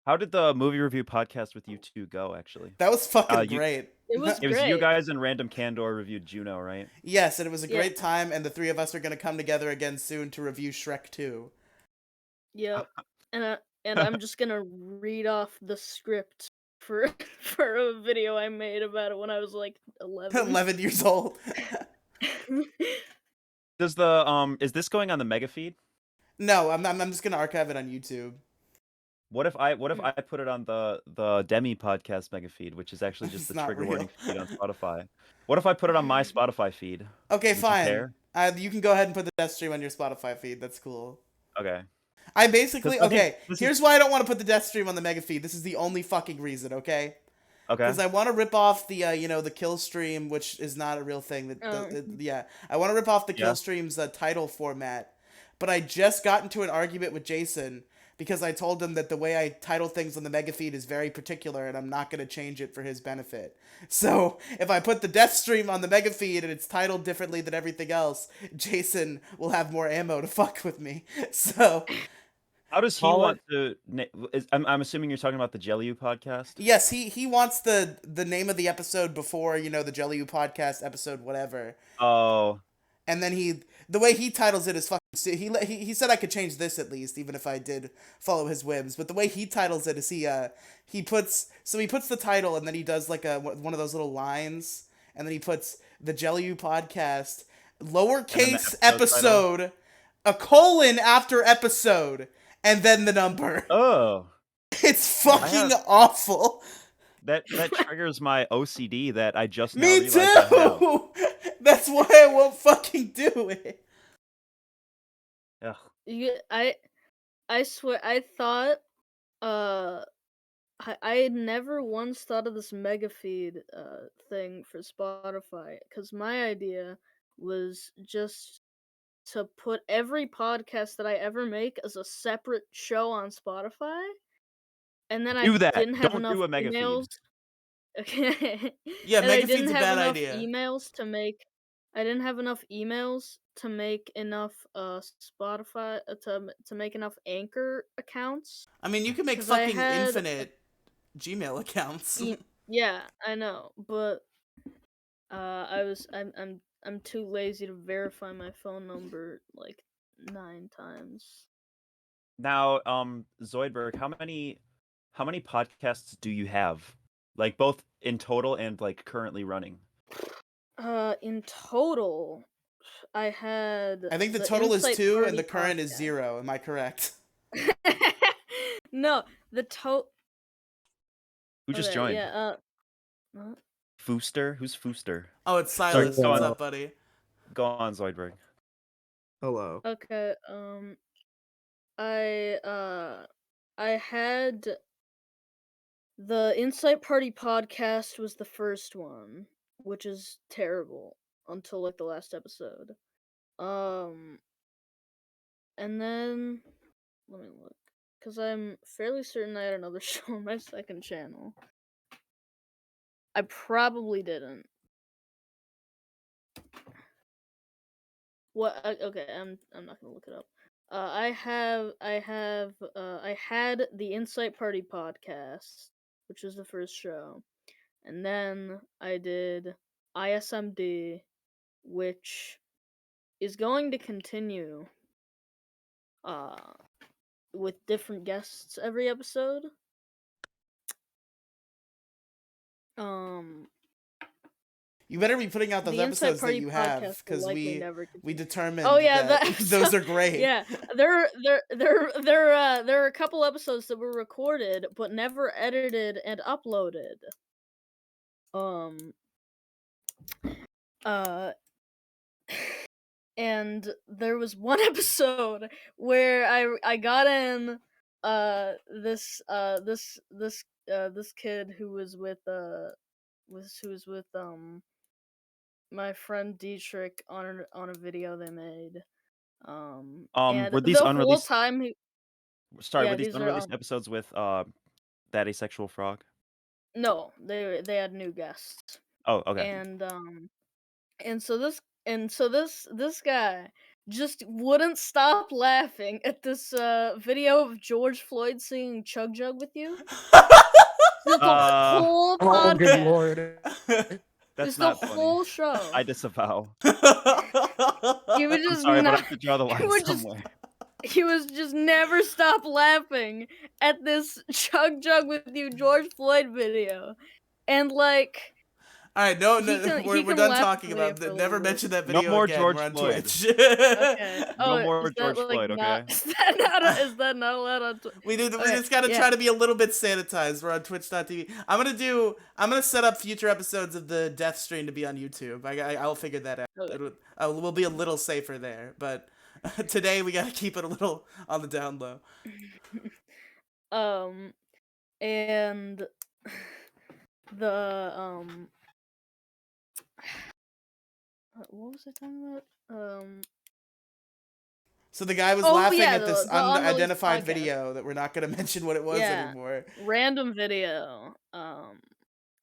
How did the movie review podcast with you two go? Actually, That was fucking you- great. It was it was great. you guys and Random Candor reviewed Juno, right? Yes, and it was a Yeah. great time, and the three of us are going to come together again soon to review Shrek 2. Yep. And I'm just gonna read off the script for for a video I made about it when I was like 11. 11 years old. Does the is this going on the mega feed? No, I'm just going to archive it on YouTube. What if I put it on the Demi podcast mega feed, which is actually just It's the not trigger warning real. feed on Spotify? What if I put it on my Spotify feed? Okay, Would you fine. care? You can go ahead and put the death stream on your Spotify feed. That's cool. Okay. I basically 'Cause I think okay. this Here's why I don't want to put the death stream on the mega feed. This is the only fucking reason. Okay. Okay. Because I want to rip off the the kill stream, which is not a real thing. Yeah, I want to rip off the kill Yeah. stream's title format. But I just got into an argument with Jason because I told him that the way I title things on the mega feed is very particular and I'm not going to change it for his benefit. So if I put the death stream on the mega feed and it's titled differently than everything else, Jason will have more ammo to fuck with me. So How does he Call want to? I'm assuming you're talking about the Jelly podcast. yes, he wants the name of the episode before, the Jelly U podcast episode whatever. Oh, And then the way he titles it is fucking he said I could change this at least even if I did follow his whims, but the way he titles it is he puts the title and then he does like one of those little lines and then he puts the Jelly U podcast lowercase And then the episode episode a colon after episode and then the number. oh, It's fucking awful. that triggers my OCD that I just now Me realized I have. too. That's why I won't fucking do it. Ugh. I swear I thought I had never once thought of this mega feed thing for Spotify because my idea was just to put every podcast that I ever make as a separate show on Spotify, and then Do I that. didn't have Don't enough do a mega feed. emails. Okay. Yeah, And I mega didn't feed's a have bad enough idea. emails to make. I didn't have enough emails to make enough Spotify to make enough Anchor accounts. I mean, you can make 'Cause I fucking had- infinite Gmail accounts. Yeah, I know, but I'm too lazy to verify my phone number like 9 times. Now, Zoidberg, how many podcasts do you have? Like both in total and like currently running? In total, I had. I think the total is Insight 2 and Party the current is podcast. 0. Am I correct? No, the total. Who just joined? Yeah. What? Fooster? Who's Fooster? Oh, it's Silas. go What's on. up, buddy? Go on, Zoidberg. Hello. Okay. I had the Insight Party podcast was the first one, which is terrible until like the last episode. And then let me look, because I'm fairly certain I had another show on my second channel. I probably didn't. What? Okay, I'm not gonna look it up. I had the Insight Party podcast, which was the first show, and then I did ISMD, which is going to continue. With different guests every episode. You better be putting out those The Insight episodes that Party you podcast have will because likely we never continue. determined Oh yeah, that that those are great. Yeah, there are a couple episodes that were recorded but never edited and uploaded. And there was one episode where I got in this kid who was with my friend Dietrich on a video they made. And Were these the whole unreleased? time Sorry, yeah, were these these are, unreleased episodes with that asexual frog? no, they had new guests. Oh, okay. And so this guy just wouldn't stop laughing at this video of George Floyd singing Chug Jug with you. The whole podcast. Oh, good lord. That's Just not the funny. whole show. I disavow. He would I'm just sorry, but I not, have to draw the line would just- somewhere. he was just never stop laughing at this Chug Jug with you George Floyd video. And like, All right, no, He can- we're he can done laugh talking at me about for a it. little Never bit. mention that No video more again. George We're on Floyd. Twitch. okay. No more is that, George like, Floyd, not- okay? Is that not allowed on Twitch? We Okay, just gotta yeah. try to be a little bit sanitized. We're on Twitch.tv. I'm gonna set up future episodes of the Death Stream to be on YouTube. I'll figure that out. Okay. We'll be a little safer there, but today we gotta keep it a little on the down low. And the what was I talking about? So the guy was Oh, laughing yeah, at this the unreleased unidentified podcast. video that we're not going to mention what it was Yeah. anymore. Random video.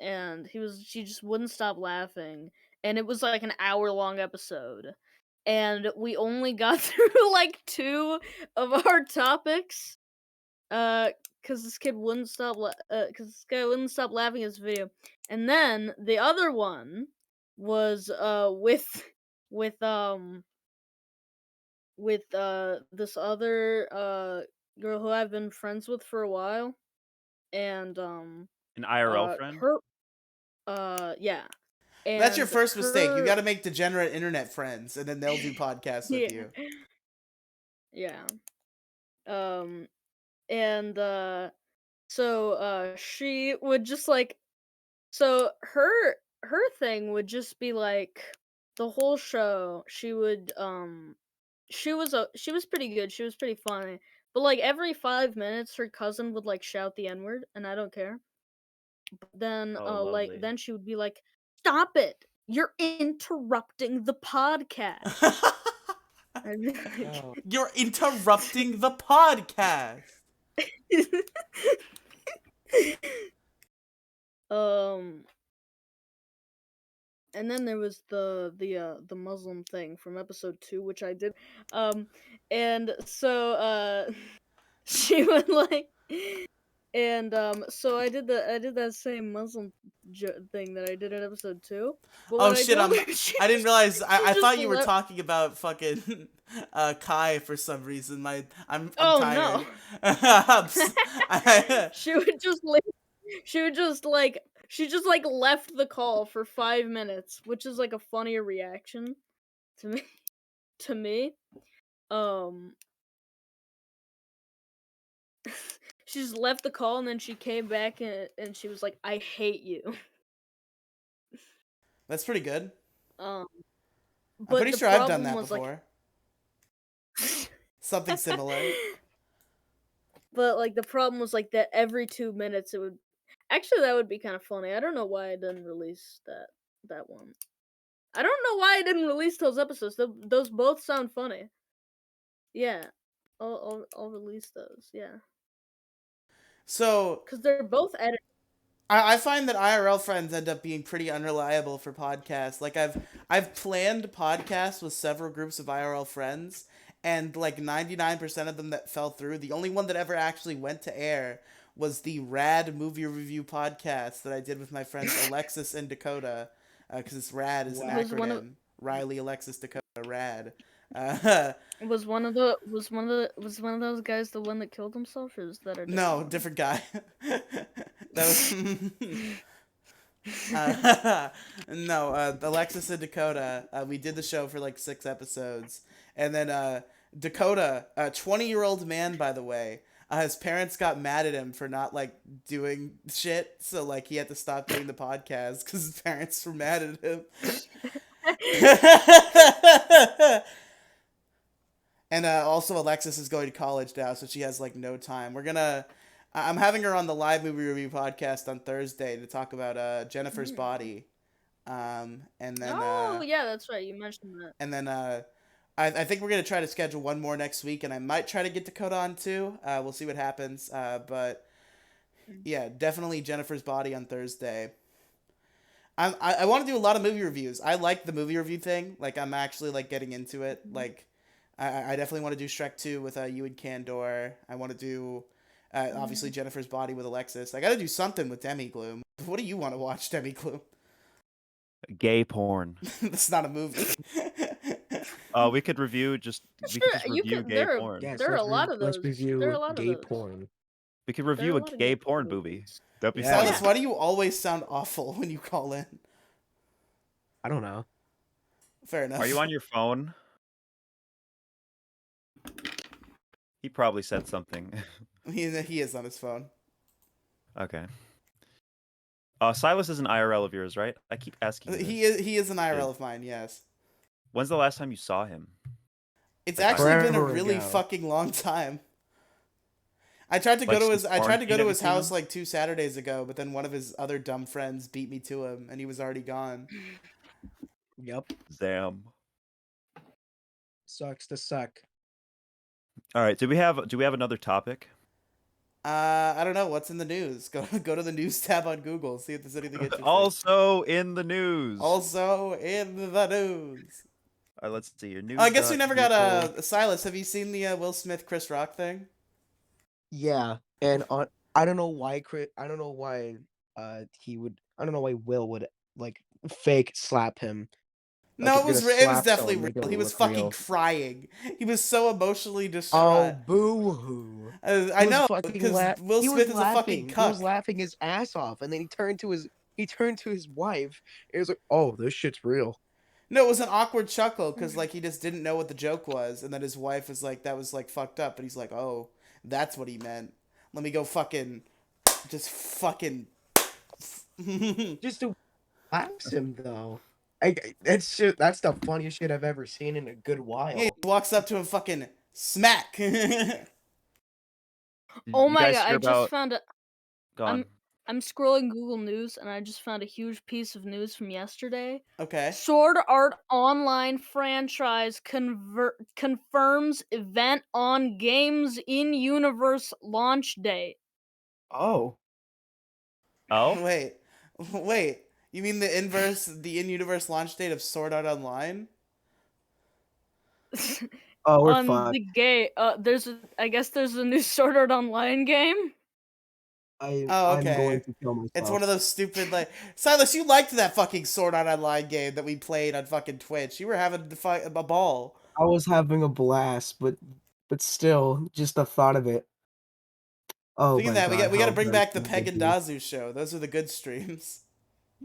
And she just wouldn't stop laughing. And it was like an hour-long episode. And we only got through like 2 of our topics. Cause this kid wouldn't stop cause this guy wouldn't stop laughing at this video. And then the other one was with this other girl who I've been friends with for a while. And An IRL friend? her yeah. That's your And first mistake. You her- got to make degenerate internet friends, and then they'll do podcasts with Yeah. you. Yeah. And so she would just like, so her thing would just be like the whole show she would she was pretty good, she was pretty funny, but like every 5 minutes her cousin would like shout the n-word, and I don't care. But then Oh, like lovely. then she would be like, stop it, you're interrupting the podcast. I'd be like, Oh. You're interrupting the podcast. And then there was the Muslim thing from episode 2, which I did. And so she would like, and so I did that same Muslim thing that I did in episode 2. But Oh when shit! I told her, I didn't realize. I just thought you were left- talking about fucking Kai for some reason. I'm Oh, tired. no. She would just leave. She just left the call for 5 minutes, which is like a funnier reaction to me. She just left the call and then she came back and she was like, I hate you. That's pretty good. But I'm pretty the sure I've done problem that was, before. Something similar. But like the problem was like that every 2 minutes it would. Actually, that would be kind of funny. I don't know why I didn't release that one. I don't know why I didn't release those episodes. Those both sound funny. Yeah, I'll release those. Yeah, So because they're both edited. I find that IRL friends end up being pretty unreliable for podcasts. Like I've planned podcasts with several groups of IRL friends, and like 99% of them that fell through. The only one that ever actually went to air was the Rad movie review podcast that I did with my friends Alexis and Dakota, because it's Rad is an Was one of- acronym. Riley, Alexis, Dakota, Rad. Was one of those guys the one that killed himself, or is that a different No, one? different guy. That was no, Alexis and Dakota. We did the show for like 6 episodes, and then Dakota, a 20-year-old man, by the way. His parents got mad at him for not like doing shit, so like he had to stop doing the podcast because his parents were mad at him. And also Alexis is going to college now, so she has like no time. I'm having her on the live movie review podcast on Thursday to talk about Jennifer's Body. And then Oh yeah, that's right. You mentioned that. and then I think we're gonna try to schedule one more next week, and I might try to get Dakota on too. We'll see what happens. But yeah, definitely Jennifer's Body on Thursday. I want to do a lot of movie reviews. I like the movie review thing. Like I'm actually like getting into it. Like I definitely want to do Shrek 2 with you and Candor. I want to do obviously Jennifer's Body with Alexis. I got to do something with Demi Gloom. What do you want to watch, Demi Gloom? Gay porn. That's not a movie. We could review Sure, review gay there porn. Yes, are a lot of let's those. review There are a lot of gay those. porn. We could There are review a lot of gay good porn movies. movie. That'd be Yeah, fun. Silas, why do you always sound awful when you call in? I don't know. Fair enough. Are you on your phone? He probably said something. He is on his phone. Okay. Silas is an IRL of yours, right? I keep asking. You He this. is an IRL of mine. Yes. When's the last time you saw him? It's Like, actually been a forever really ago. fucking long time. I tried to Like, go to since his I tried to go to quarantine, his have you house seen like 2 Saturdays ago, but then one of his other dumb friends beat me to him and he was already gone. Yep. Damn. Sucks to suck. All right. Do we have another topic? I don't know what's in the news. Go to the news tab on Google. See if there's anything interesting. Also in the news. Also in the news. Let's see your news. I guess we never got Silas. Have you seen the Will Smith Chris Rock thing? Yeah, and on I don't know why I don't know why I don't know why Will would like fake slap him. Like No, if you're gonna it was slap definitely someone, make it real. He was look fucking real. crying. He was so emotionally Oh, distraught. boo hoo. I know because Will He was Smith is a fucking laughing. He was cuck. laughing his ass off, and then he turned to his wife. And he was like, "Oh, this shit's real." No, it was an awkward chuckle because like he just didn't know what the joke was, and then his wife was like, "That was like fucked up," and he's like, "Oh, that's what he meant. Let me go fucking, just fucking." Just to wax him though. That's the funniest shit I've ever seen in a good while. Yeah, he walks up to him, fucking smack. Oh You my guys god! hear I just about? found a. Go on. I'm scrolling Google News and I just found a huge piece of news from yesterday. Okay. Sword Art Online franchise confirms event on games in universe launch date. Oh. Oh. Wait. You mean the in-universe launch date of Sword Art Online? Oh, we're On fucked. the I guess there's a new Sword Art Online game. Oh, I'm going okay. to kill myself. It's one of those stupid like Silas. You liked that fucking Sword Art Online game that we played on fucking Twitch. You were having a ball. I was having a blast, but still, just the thought of it. Oh Speaking of my that, god, we got to how bring back the embarrassing Peg would and be. Dazu show. Those are the good streams.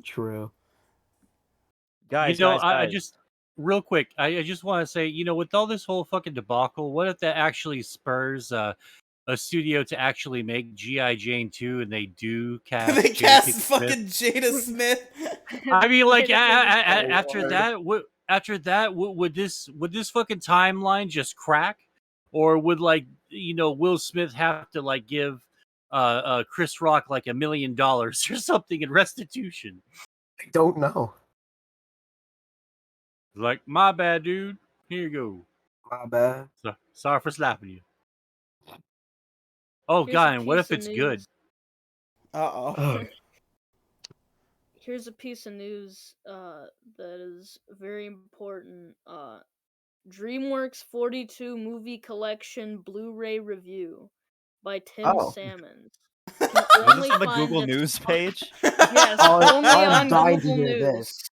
True. Guys, I just real quick, I just want to say, with all this whole fucking debacle, what if that actually spurs a studio to actually make G.I. Jane 2 and they do cast They Jada cast Pinkett Smith? fucking Jada Smith. I mean, like Jada after Lord. that, would this fucking timeline just crack, or would Will Smith have to like give Chris Rock like $1 million or something in restitution? I don't know. Like, my bad, dude. Here you go. My bad. Sorry for slapping you. Oh Here's a god, and what piece if of it's good? news. Uh-oh. Ugh. Here's a piece of news that is very important. DreamWorks 42 movie collection Blu-ray review by Tim Oh. Salmons. Can Was this only on the find Google this News page? Yes, Oh, only I'm on dying to Google hear News.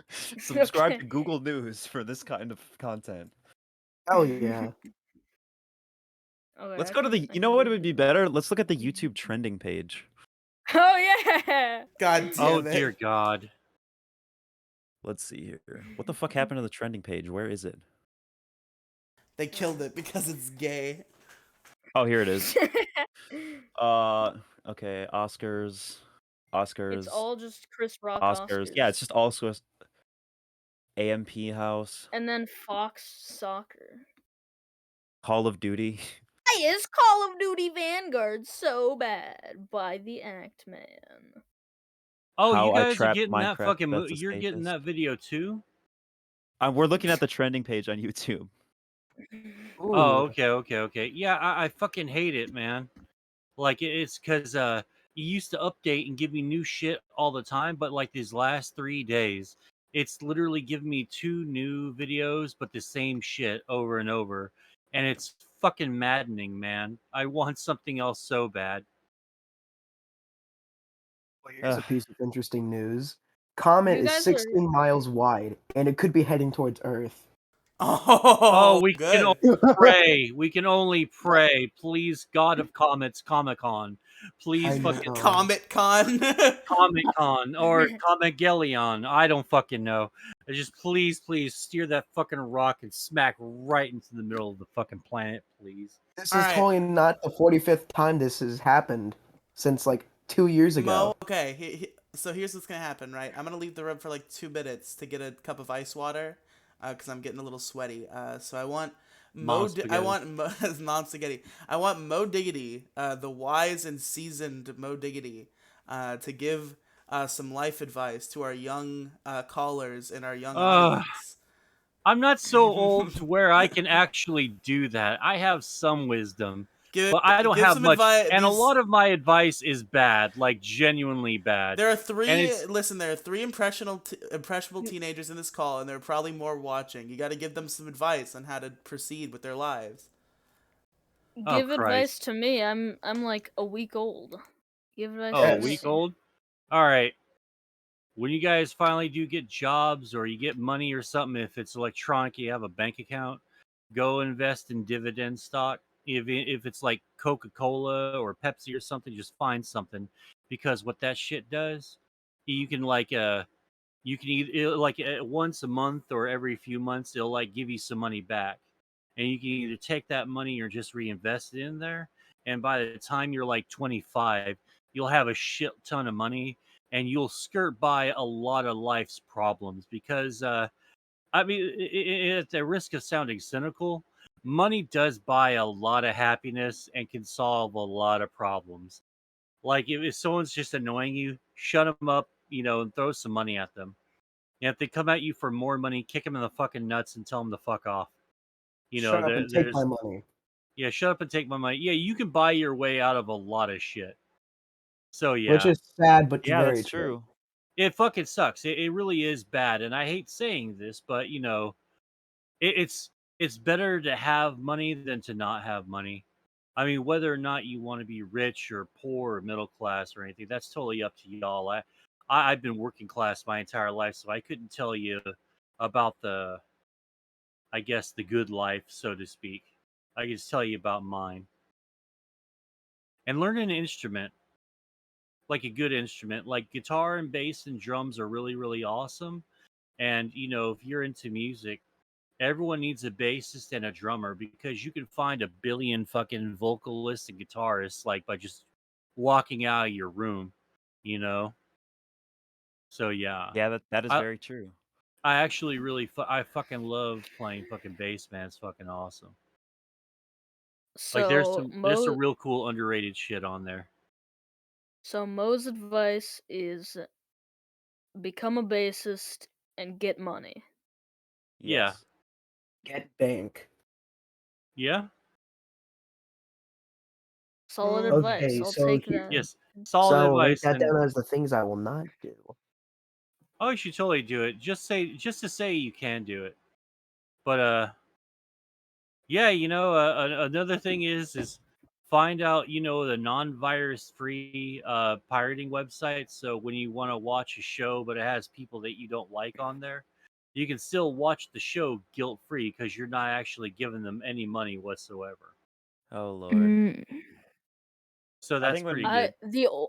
Subscribe Okay. to Google News for this kind of content. Oh yeah. Okay, Let's I go to can- the. I You can know what read would be it. better? Let's look at the YouTube trending page. Oh yeah. God Oh damn it. dear god. Let's see here. What the fuck happened to the trending page? Where is it? They killed it because it's gay. Oh, here it is. Okay. Oscars. It's all just Chris Rock Oscars. Yeah, it's Oscars. just Oscars. AMP House. And then Fox Soccer. Call of Duty. Why is Call of Duty Vanguard so bad by the Act Man? Oh, How you I guys are Trapped getting that Minecraft fucking Best you're getting Escapist. that video too? We're looking at the trending page on YouTube. Oh, Ooh. okay. Yeah, I fucking hate it, man. Like it's because you used to update and give me new shit all the time, but like these last 3 days, it's literally given me 2 new videos, but the same shit over and over, and it's fucking maddening, man. I want something else so bad. Well, here's a Ugh. piece of interesting news. Comet You is guys are 16 miles wide, and it could be heading towards Earth. Oh, We can good. only pray. We can only pray. Please, God of Comets, Comic Con. Please, I fucking know. Comet Con. Comic Con or Comegelion. I don't fucking know. Just please steer that fucking rock and smack right into the middle of the fucking planet, please. This All is right. totally not the 45th time this has happened since like 2 years ago. Mo, okay. So here's what's gonna happen, right? I'm gonna leave the room for like 2 minutes to get a cup of ice water, because I'm getting a little sweaty. So I want Mom I spaghetti. want Mom Spaghetti. I want Mo Diggity, the wise and seasoned Mo Diggity, to give some life advice to our young callers and our young Ugh. audience. I'm not so old to where I can actually do that. I have some wisdom, but I don't give have some much. advice. And a lot of my advice is bad, like genuinely bad. There are And three. it's Listen, there are three impressionable teenagers in this call, and there are probably more watching. You got to give them some advice on how to proceed with their lives. oh Give advice Christ. to me. I'm like a week old. Give advice Oh, to a Yes. week me. old? All right. When you guys finally do get jobs or you get money or something, if it's electronic, you have a bank account, go invest in dividend stock. If it's like Coca-Cola or Pepsi or something, just find something, because what that shit does, you can you can either like once a month or every few months it'll like give you some money back, and you can either take that money or just reinvest it in there. And by the time you're like 25, you'll have a shit ton of money, and you'll skirt by a lot of life's problems because I mean, at the risk of sounding cynical, money does buy a lot of happiness and can solve a lot of problems. Like if someone's just annoying you, shut them up, and throw some money at them. And if they come at you for more money, kick them in the fucking nuts and tell them to fuck off. Shut up and take my There's money. yeah, shut up and take my money. Yeah, you can buy your way out of a lot of shit. So Which yeah, is sad, but Yeah, very that's true. true. it fucking sucks. It really is bad, and I hate saying this, but it's better to have money than to not have money. I mean, whether or not you want to be rich or poor or middle class or anything, that's totally up to y'all. I've been working class my entire life, so I couldn't tell you about I guess, the good life, so to speak. I can just tell you about mine. And learn an instrument, like a good instrument, like guitar and bass and drums are really, really awesome. And, if you're into music, everyone needs a bassist and a drummer, because you can find a billion fucking vocalists and guitarists like by just walking out of your room, you know? So yeah. Yeah, that is I very true. I actually really I fucking love playing fucking bass, man. It's fucking awesome. Like So there's some Mo real cool underrated shit on there. so Mo's advice is become a bassist and get money. Yeah. Yes. Get bank. Yeah. Solid advice. Okay, I'll so take he, that. Yes. so Solid I will write advice. that And down as the things I will not do. oh, you should totally do it. Just to say you can do it. But yeah, another thing is find out, the non-virus free pirating websites. So when you want to watch a show but it has people that you don't like on there, you can still watch the show guilt free because you're not actually giving them any money whatsoever. Oh Lord. Mm. So I that's think pretty when good.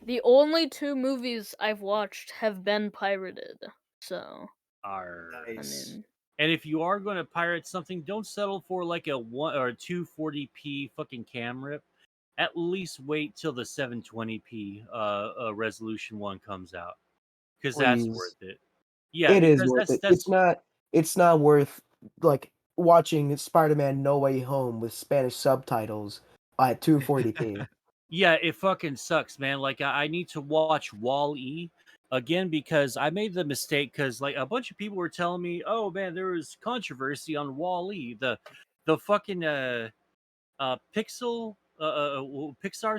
The only two movies I've watched have been pirated. So, Arr. I Nice. mean, And if you are going to pirate something, don't settle for like a 1 or a 240p fucking cam rip. At least wait till the 720p resolution one comes out, because that's Please. worth it. Yeah, It is because worth that's it. that's It's not worth like watching Spider-Man No Way Home with Spanish subtitles at 240p. yeah, it fucking sucks, man. Like I need to watch Wall E again because I made the mistake, because like a bunch of people were telling me, oh man, there was controversy on Wall E, the fucking Pixar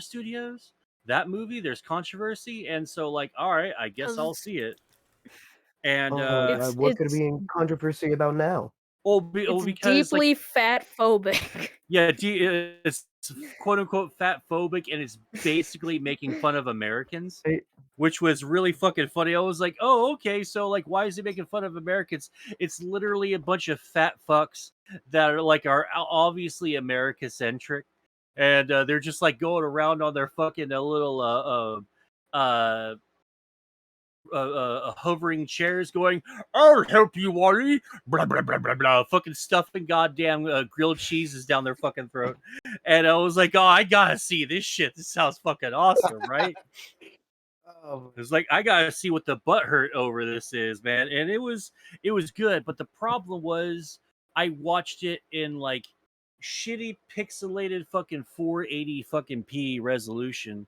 Studios, that movie. There's controversy, and so like, all right, I guess I'll cause see it. And Oh my it's god, what could it's be in controversy about now? it's because like, deeply fat phobic. yeah, it's quote unquote fat phobic, and it's basically making fun of Americans, Hey, which was really fucking funny. I was like, oh, okay, so like, why is he making fun of Americans? It's literally a bunch of fat fucks that are obviously America centric, and they're just like going around on their fucking little uh, hovering chairs, going, "I'll help you, Wally." Blah blah blah blah blah. Fucking stuffing goddamn grilled cheeses down their fucking throat, and I was like, "Oh, I gotta see this shit. This sounds fucking awesome, right?" oh, It's like I gotta see what the butt hurt over this is, man. And it was good, but the problem was I watched it in like shitty pixelated fucking 480 fucking p resolution,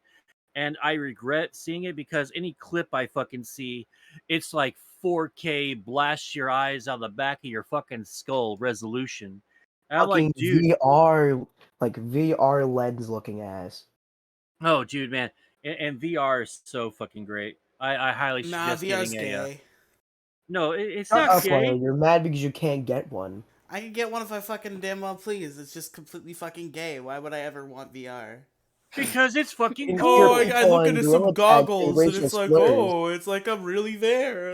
and I regret seeing it because any clip I fucking see, it's like 4K blast your eyes out the back of your fucking skull resolution. And I'm Fucking like, dude, VR, like VR lens looking ass. oh, dude, man, and VR is so fucking great. I highly Nah, suggest VR's getting a. gay. No, it's Shut not up, Lyle. gay. You're mad because you can't get one. I can get one if I fucking damn well please. It's just completely fucking gay. Why would I ever want VR? Because it's fucking You hear Oh, cool. I people look on into some Gorilla Tag say goggles and racial it's like, slurs. oh, it's like I'm really there.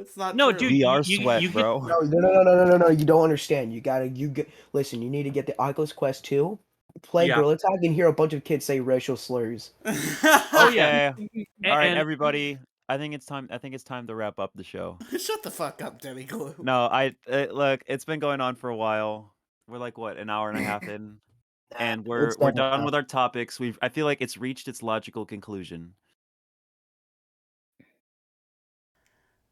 It's not No, true. dude, VR sweat, you get bro. No. You don't understand. You get. Listen, you need to get the Oculus Quest 2, play yeah. Gorilla Tag, and hear a bunch of kids say racial slurs. Oh yeah, Okay. All right, and everybody. I think it's time to wrap up the show. Shut the fuck up, Demi Glue. No, look, it's been going on for a while. We're like what, an hour and a half in, and we're It's never done enough. with our topics. I feel like it's reached its logical conclusion.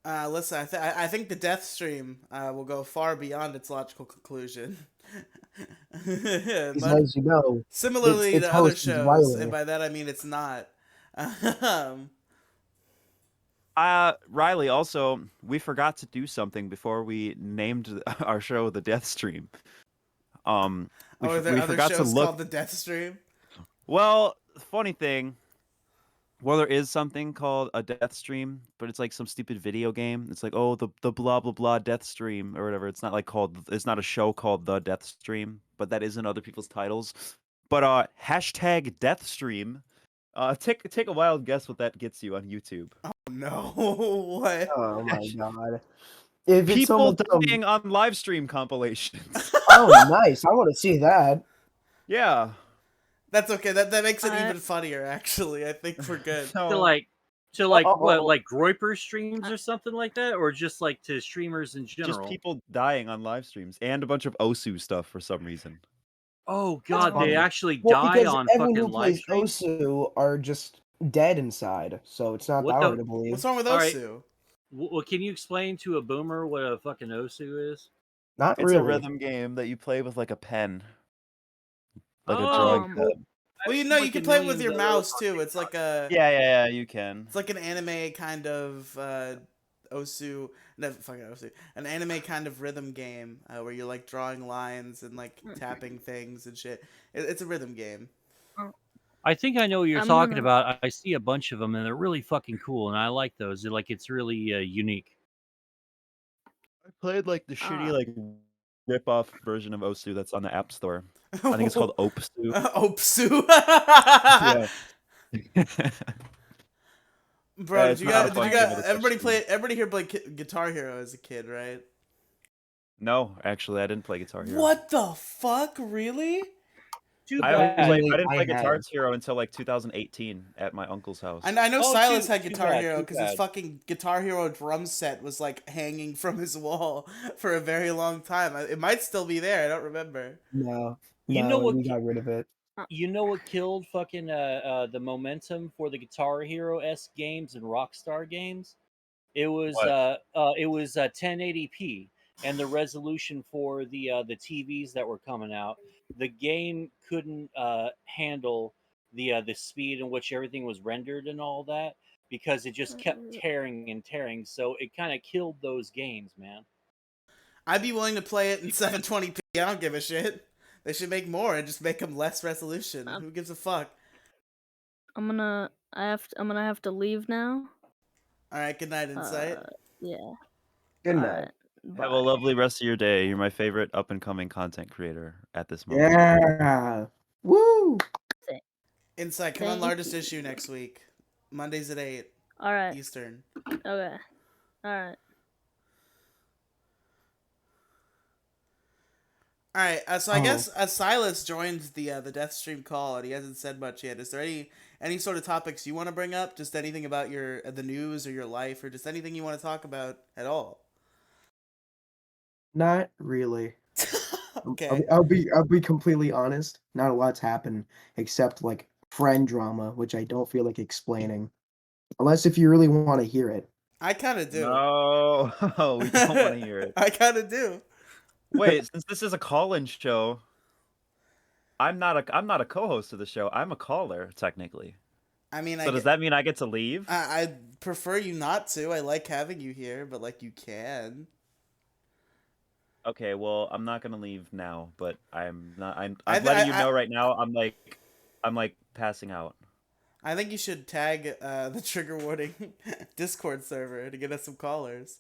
Listen, I think the death stream will go far beyond its logical conclusion. Because But as you know, similarly its to other host is shows, and Riley. by that I mean it's not. Riley, also, we forgot to do something before we named our show the Death Stream. Or are there we other forgot to shows look. called the death stream? Well, funny thing, well, there is something called a death stream, but it's like some stupid video game. It's like, oh, the blah blah blah death stream or whatever. It's not like it's not a show called the Death Stream, but that is in other people's titles. But hashtag death stream. Take a wild guess what that gets you on YouTube. No, what? Oh my god. If it's People some dying on live stream compilations. oh nice, I want to see that. Yeah. That's okay. That makes it I- even funnier. Actually, I think we're good. So, to like what, Oh. like Groiper streams or something like that, or just like to streamers in general. just people dying on live streams and a bunch of Osu stuff for some reason. Oh god, funny. they actually Well, die because on everyone fucking who live plays streams. Osu are just dead inside, so it's not What that the- hard to believe. What's wrong with All right. Osu? Well, can you explain to a boomer what a fucking Osu is? Not It's really. a rhythm game that you play with like a pen. Like a Oh, drawing Um, pad. Well, you I've know, seen, you like, can a play it with million your of mouse those. too. It's like a Yeah, you can. it's like an anime kind of Osu. No, fucking Osu. An anime kind of rhythm game where you're like drawing lines and like tapping things and shit. It's a rhythm game. I think I know what you're I'm talking gonna- about. I see a bunch of them, and they're really fucking cool, and I like those. They're like, it's really unique. I played like the shitty like rip-off version of Osu that's on the App Store. I think it's called Opsu. Opsu. Yeah. Bro, Yeah, did it's you not a guys? fun Did you game guys? with a Everybody touchscreen. play. Everybody here played Guitar Hero as a kid, right? No, actually, I didn't play Guitar Hero. What the fuck? Really? Too I bad. didn't I play had. Guitar Hero until like 2018 at my uncle's house. I know Oh, Silas too- had too Guitar bad, Hero too because his bad. fucking Guitar Hero drum set was like hanging from his wall for a very long time. It might still be there. I don't remember. No, You know what we ki- got rid of it. You know what killed fucking the momentum for the Guitar Hero S games and Rockstar games? It was What? 1080p, and the resolution for the TVs that were coming out, the game couldn't handle the speed in which everything was rendered and all that, because it just kept tearing and tearing. So it kind of killed those games, man. I'd be willing to play it in 720p. I don't give a shit. They should make more and just make them less resolution. Who gives a fuck? I'm gonna have to leave now. All right. Good night, Insight. Yeah. Good All night. right. Have a Bye. lovely rest of your day. You're my favorite up and coming content creator at this moment. Yeah. Woo. Insight, come on Thank largest you. issue next week. Mondays at 8 All right. Eastern. Okay. All right. All right, so I Oh. guess Silas joined the death stream call and he hasn't said much yet. Is there any sort of topics you want to bring up? Just anything about your the news or your life or just anything you want to talk about at all? Not really. Okay. I'll be completely honest. Not a lot's happened except like friend drama, which I don't feel like explaining, unless if you really want to hear it. I kind of do. No, we don't want to hear it. I kind of do. Wait, since this is a call-in show, I'm not a co-host of the show. I'm a caller, technically. I mean, So does that mean I get to leave? I prefer you not to. I like having you here, but like you can. Okay, well, I'm not gonna leave now, but I'm not. I I'm th- letting you I, know right now. I'm like passing out. I think you should tag the trigger warning Discord server to get us some callers.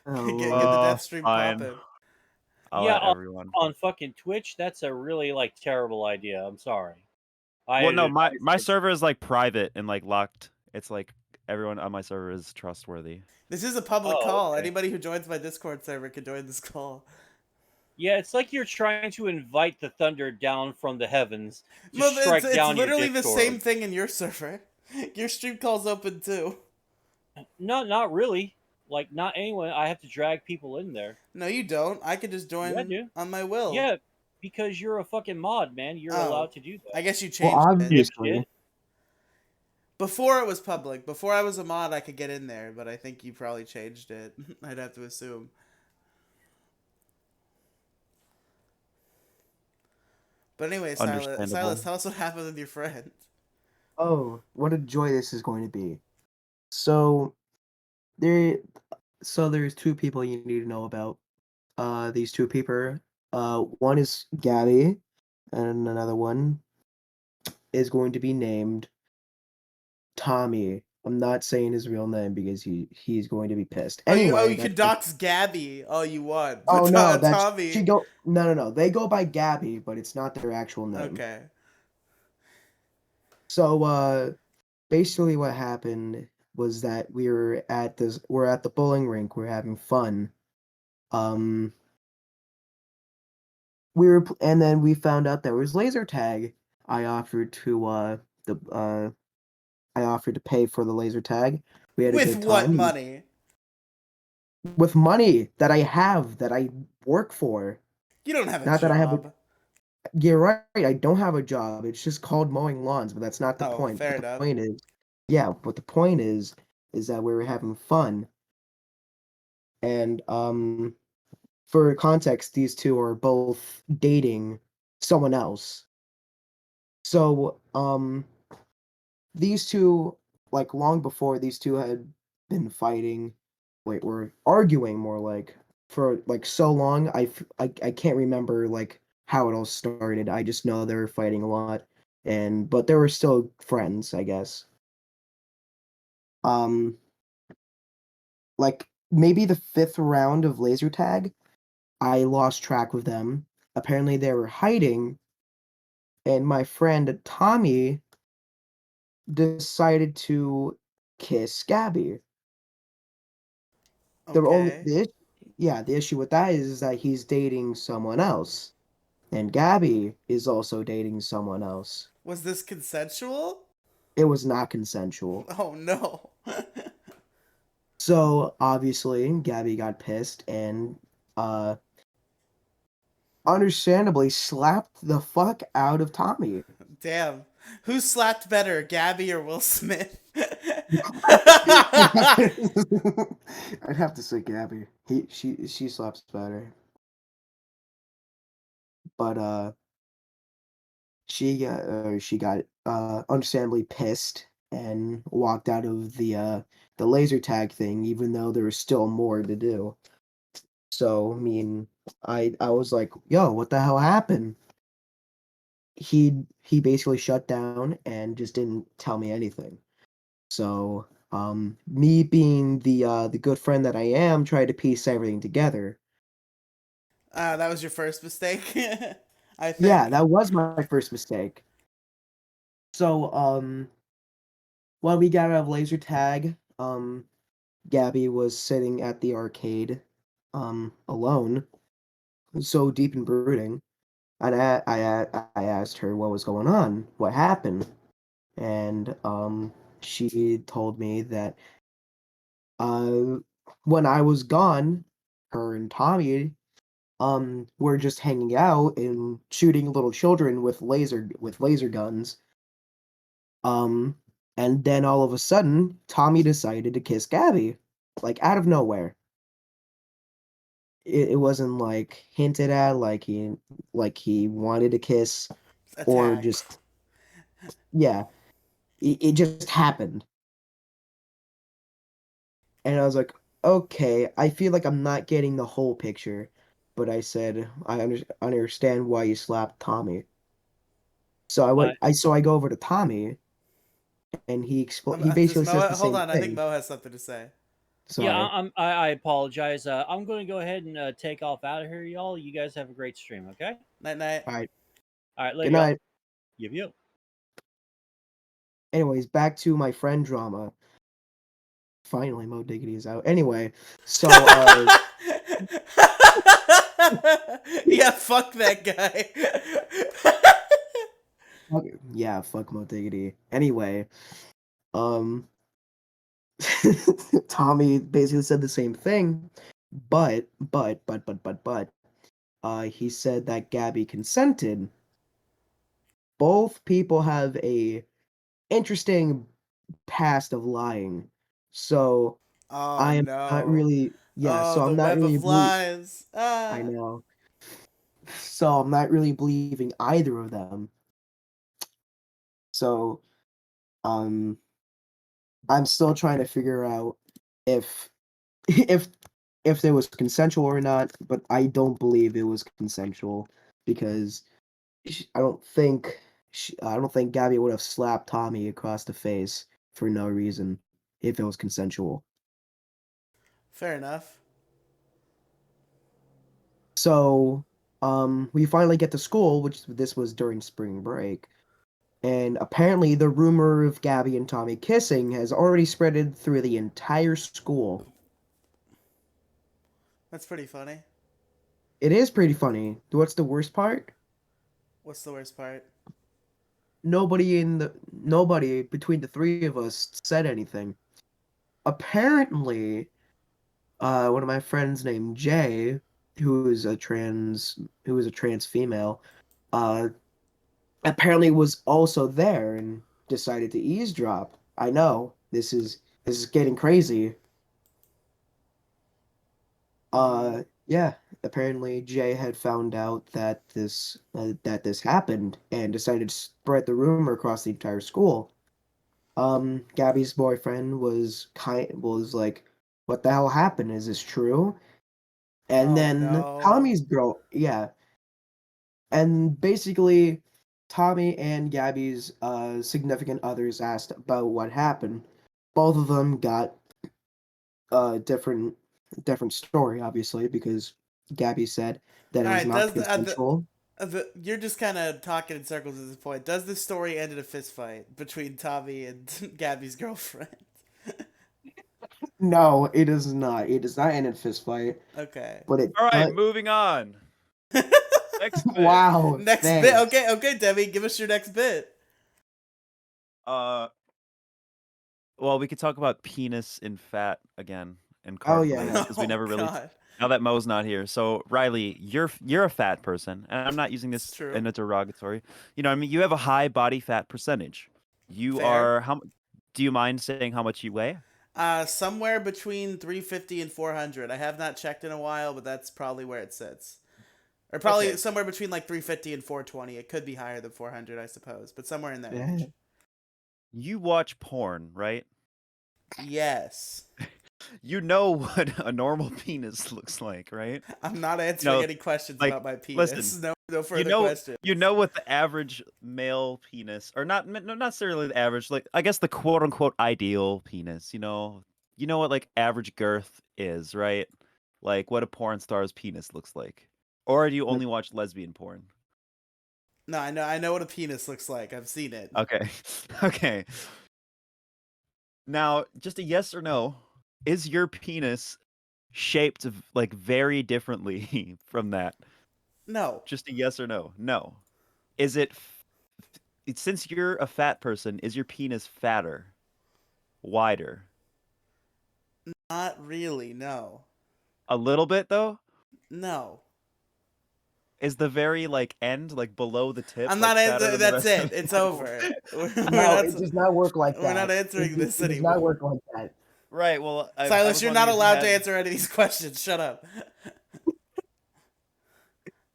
Oh Get the Lord. death stream Fine. popping. I'll Yeah, let everyone. on fucking Twitch, that's a really like terrible idea. I'm sorry. I Well, no, advise my against- server is like private and like locked. It's like everyone on my server is trustworthy. This is a public Oh, call. okay. Anybody who joins my Discord server can join this call. Yeah, it's like you're trying to invite the thunder down from the heavens to Well, strike it's down your literally the Discord. same thing in your server. Your stream call's open too. Not really. Like, not anyone. I have to drag people in there. No, you don't. I could just Yeah, I join do. on my will. Yeah, because you're a fucking mod, man. You're Oh, allowed to do that. I guess you Well, changed it. obviously. Dipshit. Before it was public. Before I was a mod, I could get in there, but I think you probably changed it. I'd have to assume. But anyway, Understandable. Silas, tell us what happened with your friend. Oh, what a joy this is going to be. So there there's two people you need to know about. These two people. One is Gabby, and another one is going to be named Tommy. I'm not saying his real name because he's going to be pissed. Anyway, You can dox Gabby all you want. oh But no, that's Tommy. no. They go by Gabby, but it's not their actual name. Okay. So basically what happened was that we're at the bowling rink, we're having fun. And then we found out there was laser tag. I offered to I offered to pay for the laser tag. We had a With good what time. money? With money that I have, that I work for. You don't have a Not job. that I have a You're right, I don't have a job. It's just called mowing lawns, but that's not the Oh, point. fair But the enough. point is, yeah, but the point is that we were having fun. And for context, these two are both dating someone else. So these two, like long before, these two had been fighting, wait, were arguing more like for like so long. I can't remember like how it all started. I just know they were fighting a lot, but they were still friends, I guess. Um, like maybe the fifth round of laser tag, I lost track of them. Apparently, they were hiding, and my friend Tommy decided to kiss Gabby. The only Okay. the issue with that is that he's dating someone else, and Gabby is also dating someone else. Was this consensual? It was not consensual. Oh no. So obviously Gabby got pissed and uh understandably slapped the fuck out of Tommy. Damn. Who slapped better, Gabby or Will Smith? I'd have to say Gabby. She slaps better. But she got understandably pissed and walked out of the laser tag thing, even though there was still more to do. So I mean, I was like, yo, what the hell happened? He basically shut down and just didn't tell me anything. So me being the good friend that I am, tried to piece everything together. That was your first mistake, I Yeah, think. that was my first mistake. So while we got out of laser tag, Gabby was sitting at the arcade, alone, so deep and brooding. And I asked her what was going on, what happened, and she told me that uh, when I was gone, her and Tommy were just hanging out and shooting little children with laser guns. Um, and then all of a sudden, Tommy decided to kiss Gabby, like out of nowhere. It wasn't like hinted at, like he wanted to kiss, or Attack. just yeah. it just happened. And I was like, okay, I feel like I'm not getting the whole picture. But I said, understand why you slapped Tommy. So But I go over to Tommy, and he Does basically says Mo? the Hold same on, I think thing. Mo has something to say. yeah, Sorry. I apologize. I'm going to go ahead and take off out of here, y'all. You guys have a great stream, okay? Night night. All right. All right, later, Good y'all. night. Yep. Anyways, back to my friend drama. Finally, Mo Diggity is out. Anyway, so Yeah, fuck that guy. yeah, fuck Mo Diggity. Anyway, um, Tommy basically said the same thing, but he said that Gabby consented. Both people have a interesting past of lying, so Oh I am not no. really yeah. Oh, So the I'm not web really of lies. I Ah. know. So I'm not really believing either of them. So um, I'm still trying to figure out if if if there was consensual or not, but I don't believe it was consensual because I don't think Gabby would have slapped Tommy across the face for no reason if it was consensual. Fair enough. So, we finally get to school, which this was during spring break, and apparently the rumor of Gabby and Tommy kissing has already spreaded through the entire school. That's pretty funny. It is pretty funny. What's the worst part? What's the worst part? Nobody between the three of us said anything. Apparently, one of my friends named Jay, who is a trans female, uh, apparently was also there and decided to eavesdrop. I know this is getting crazy. Yeah, apparently Jay had found out that this happened and decided to spread the rumor across the entire school. Gabby's boyfriend was like, "What the hell happened? Is this true?" And Oh then no. Tommy's girl, yeah, and basically Tommy and Gabby's significant others asked about what happened. Both of them got a different story, obviously, because Gabby said that it All was right. not Does consensual. you're just kind of talking in circles at this point. Does the story end in a fist fight between Tommy and Gabby's girlfriend? No, it is not. It does not end in fist fight, Okay. but it All right, does. moving on. Next bit. Wow, Next bit. thanks. Okay, Debbie, give us your next bit. Uh, well, we could talk about penis and fat again and Oh yeah, cartilage yeah. because we Oh never really. God, Now that Mo's not here, so Riley, you're a fat person, and I'm not using it's this true. in a derogatory. You know, I mean, you have a high body fat percentage. You Fair. are how? Do you mind saying how much you weigh? Somewhere between 350 and 400. I have not checked in a while, but that's probably where it sits. Or probably Okay. somewhere between like 350 and 420. It could be higher than 400, I suppose, but somewhere in that range. You watch porn, right? Yes. You know what a normal penis looks like, right? I'm not You answering know, any questions like, about my penis. listen, No further questions. you know what the average male penis, or not necessarily the average, like I guess the quote unquote ideal penis. You know what like average girth is, right? Like what a porn star's penis looks like. Or do you only watch lesbian porn? No, I know what a penis looks like. I've seen it. Okay, okay. Now, just a yes or no: is your penis shaped like very differently from that? No. Just a yes or no. No. Is it since you're a fat person, is your penis fatter, wider? Not really, no. A little bit though? No. Is the very like end, like below the tip, I'm like not fatter than the that's rest of it. it? It's over. No, it does not work like We're not that. answering this It does not anymore. work like that. Right. Well, I Silas, was you're wondering not if you allowed to had. answer any of these questions. Shut up.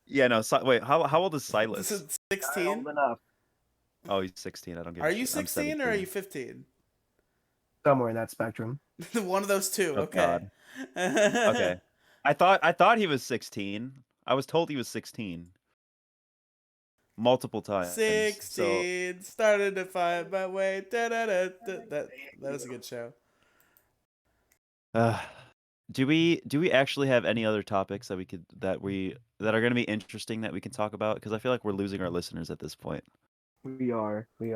Yeah. No. Wait. How old is Not Silas? old 16? enough. Oh, he's 16. I don't give Are a you shit. I'm 16 or are 17. you 15? Somewhere in that spectrum. One of those two. Oh Okay. God. Okay. I thought he was 16. I was told he was 16 multiple times. So 16 started to find my way. That was a good show. uh, do we actually have any other topics that we could that are going to be interesting that we can talk about? Because I feel like we're losing our listeners at this point. We are. We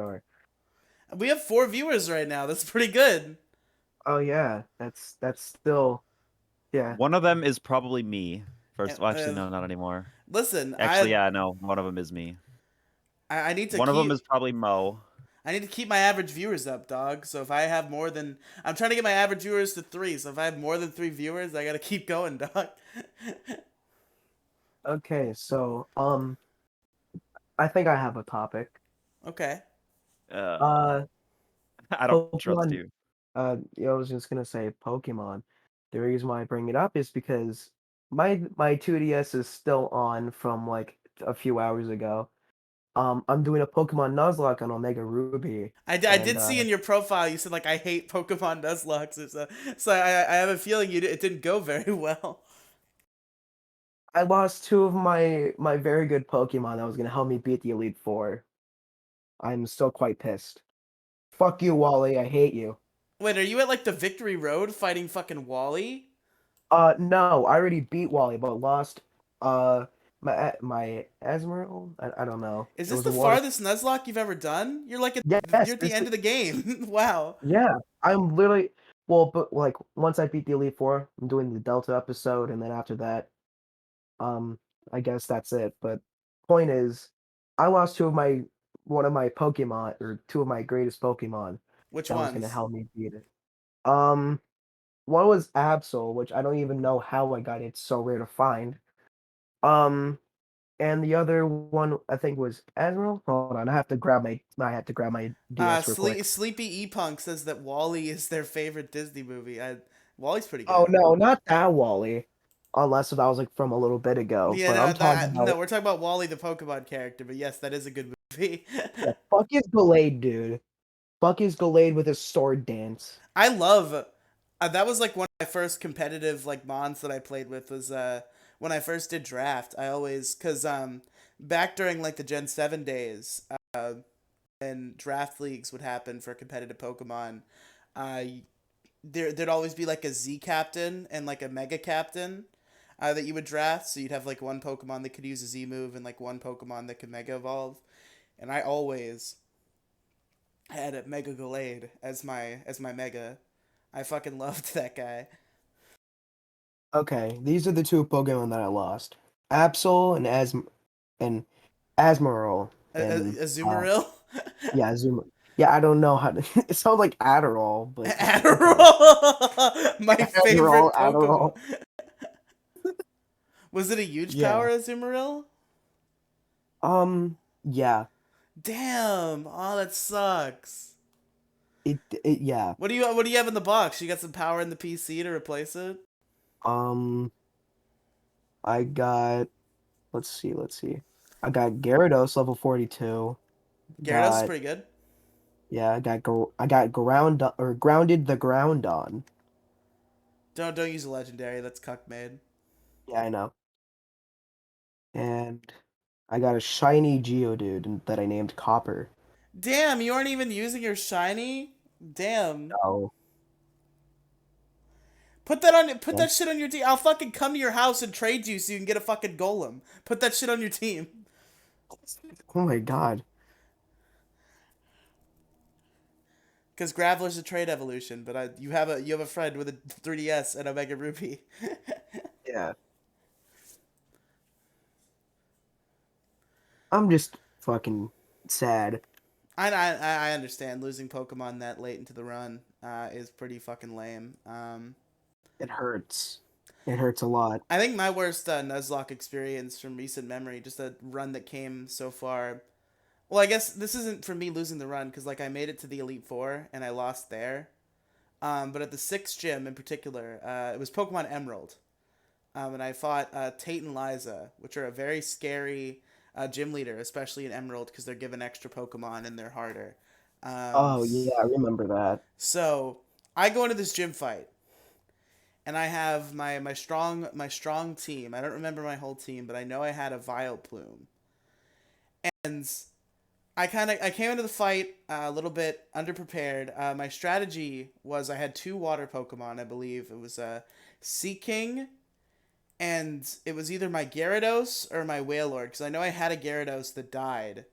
have 4 viewers right now. That's pretty good. Oh yeah, that's still yeah. One of them is probably me. Uh, First, well, actually, uh, no, not anymore. Listen, Actually, yeah, no, one of them is me. I need to One of them keep is probably Mo. I need to keep my average viewers up, dog. So if I have more than I'm trying to get my average viewers to 3. So if I have more than 3 viewers, I gotta keep going, dog. Okay, so I think I have a topic. Okay. Uh, Uh, I don't trust Pokemon. you. I was just gonna say Pokemon. The reason why I bring it up is because my 2DS is still on from like a few hours ago. I'm doing a Pokemon Nuzlocke on Omega Ruby, I and did see in your profile you said like I hate Pokemon Nuzlocke, so I have a feeling it didn't go very well. I lost two of my very good Pokemon that was gonna help me beat the Elite Four. I'm still quite pissed. Fuck you, Wally. I hate you. Wait, are you at like the Victory Road fighting fucking Wally? No, I already beat Wally, but lost my Asmodel. I don't know. Is It this was a the water. farthest Nuzlocke you've ever done? You're Yes, at the end of the game. Wow. yeah. I'm literally but like once I beat the Elite Four, I'm doing the Delta episode, and then after that, um, I guess that's it. But point is, I lost one of my Pokemon or two of my greatest Pokemon Which that was gonna ones? help me beat it. Um, One was Absol, which I don't even know how I got it. It's so rare to find. Um, and the other one I think was Admiral. Hold on, I have to grab my DS real quick. Sleepy E Punk says that Wally is their favorite Disney movie. Wally's pretty Oh good. no, not that Wally. Unless if that was like from a little bit ago. Yeah, But I'm talking no, about we're talking about Wally the Pokemon character, but yes, that is a good movie. yeah, fuck is Gallade, dude. Fuck is Gallade with his sword dance. I love that was like one of my first competitive like mons that I played with was when I first did draft. I always cuz back during like the Gen 7 days, when draft leagues would happen for competitive Pokemon, uh there'd always be like a Z captain and like a mega captain that you would draft. So you'd have like one Pokemon that could use a Z move and like one Pokemon that could mega evolve. And I always had a Mega Gallade as my mega. I fucking loved that guy. Okay, these are the two Pokemon that I lost. Absol and Asmodel and Azumarill. yeah, Zuma. Yeah, I don't know how to. It sounds like Adderall, but okay. Adderall, my Adderall, favorite Pokemon. Adderall. Was it a huge Yeah. power, Azumarill? Yeah. Damn! Oh, that sucks. Yeah. What do you have in the box? You got some power in the PC to replace it? Um, I got. Let's see. I got Gyarados level 42. Gyarados is Got pretty good. yeah. I got grounded the ground on. Don't use a legendary. That's cuck made. Yeah, I know. And I got a shiny Geodude that I named Copper. Damn, you aren't even using your shiny. Damn. Oh. Put Yeah. that shit on your team. I'll fucking come to your house and trade you so you can get a fucking golem. Put that shit on your team. Oh my god. Cause Graveler's a trade evolution, but you have a friend with a 3DS and a Mega Rupee. Yeah. I'm just fucking sad. I understand losing Pokemon that late into the run is pretty fucking lame. It hurts. It hurts a lot. I think my worst Nuzlocke experience from recent memory, just a run that came so far. Well, I guess this isn't for me losing the run because like I made it to the Elite Four and I lost there. But at the sixth gym in particular, it was Pokemon Emerald, and I fought Tate and Liza, which are a very scary gym leader, especially in Emerald, because they're given extra Pokemon and they're harder. Oh yeah, I remember that. So I go into this gym fight, and I have my strong team. I don't remember my whole team, but I know I had a Vileplume, and I came into the fight a little bit underprepared. My strategy was I had two water Pokemon, I believe. It was a Seaking, and it was either my Gyarados or my Wailord, because I know I had a Gyarados that died,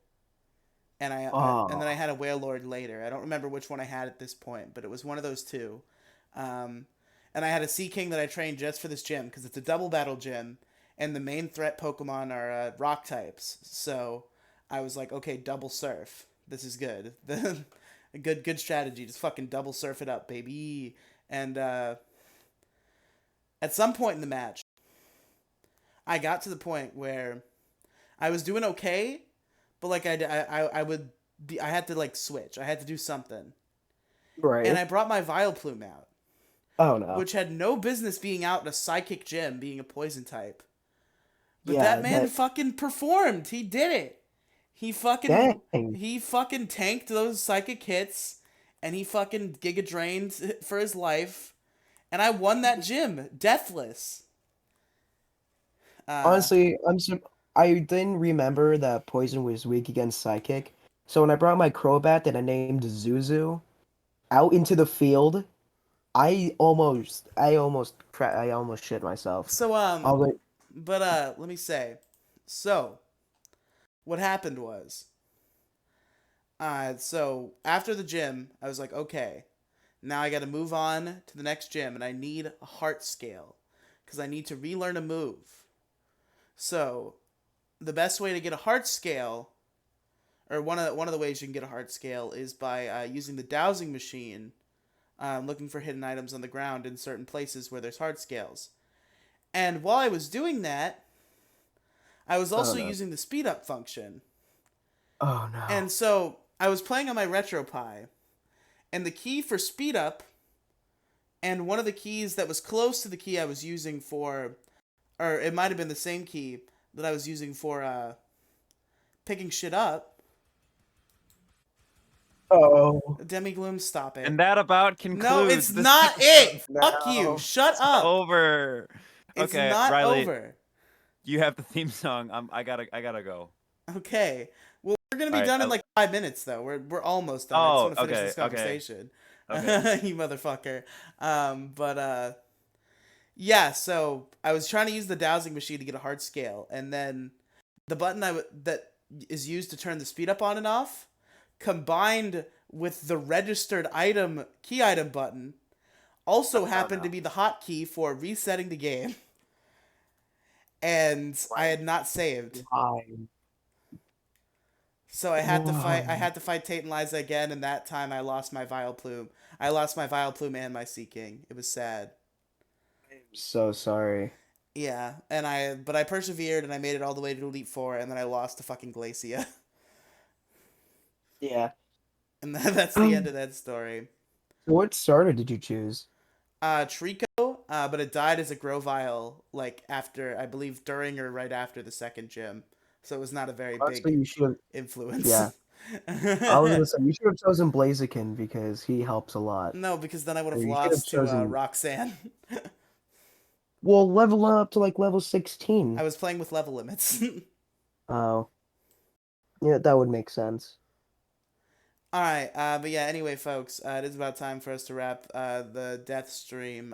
and then I Oh, had a Wailord later. I don't remember which one I had at this point, but it was one of those two. Um, and I had a Seaking that I trained just for this gym because it's a double battle gym, and the main threat Pokemon are rock types. So I was like, okay, double surf. This is good. A good strategy. Just fucking double surf it up, baby. And at some point in the match, I got to the point where I was doing okay, but like I would be I had to like switch. I had to do something, and right. I brought my Vileplume out, Oh no. which had no business being out in a psychic gym, being a poison type. But that Yeah, man that fucking performed. He did it. He fucking dang. he fucking tanked those psychic hits, and he fucking giga drained for his life, and I won that gym deathless. Uh, Honestly, I didn't remember that Poison was weak against Psychic. So when I brought my Crobat that I named Zuzu out into the field, I almost shit myself. so I was like, but let me say, so what happened was, so after the gym, I was like, okay, now I got to move on to the next gym, and I need a heart scale because I need to relearn a move. So the best way to get a heart scale, or one of the ways you can get a heart scale, is by using the dowsing machine, looking for hidden items on the ground in certain places where there's heart scales. And while I was doing that, I was oh also no. using the speed up function. Oh no. And so I was playing on my RetroPie, and the key for speed up, and one of the keys that was close to the key I was using for, or it might have been the same key that I was using for picking shit up. Oh. Demigloom, stop it. And that about No, it's concludes this not it. episode. Fuck you. No. Shut It's up. over. It's Okay, not Riley, over. you have the theme song. I gotta go. Okay. Well, we're gonna All be right. done in like 5 minutes, though. We're almost done. I just Oh, want to finish okay, this conversation. okay. You motherfucker. But yeah. So I was trying to use the dowsing machine to get a heart scale, and then the button that is used to turn the speed up on and off, combined with the registered item key item button, also happened to be the hotkey for resetting the game, and I had not saved. Why? So I had to fight. I Why? had to fight Tate and Liza again, and that time I lost my Vileplume. I lost my Vileplume and my Seaking. It was sad. I'm so sorry. Yeah, but I persevered and I made it all the way to Elite Four, and then I lost to fucking Glacia, Yeah. and that's the end Um, of that story. what starter did you choose? Trico, but it died as a Grovyle, like after, I believe, during or right after the second gym, so it was not a very Honestly, big you should have. influence. Yeah. I was gonna say you should have chosen Blaziken because he helps a lot. No, because then I would Or have you should have lost to chosen. Roxanne. Well, level up to like level 16. I was playing with level limits. Oh, yeah, that would make sense. All right, but yeah. Anyway, folks, it is about time for us to wrap the death stream.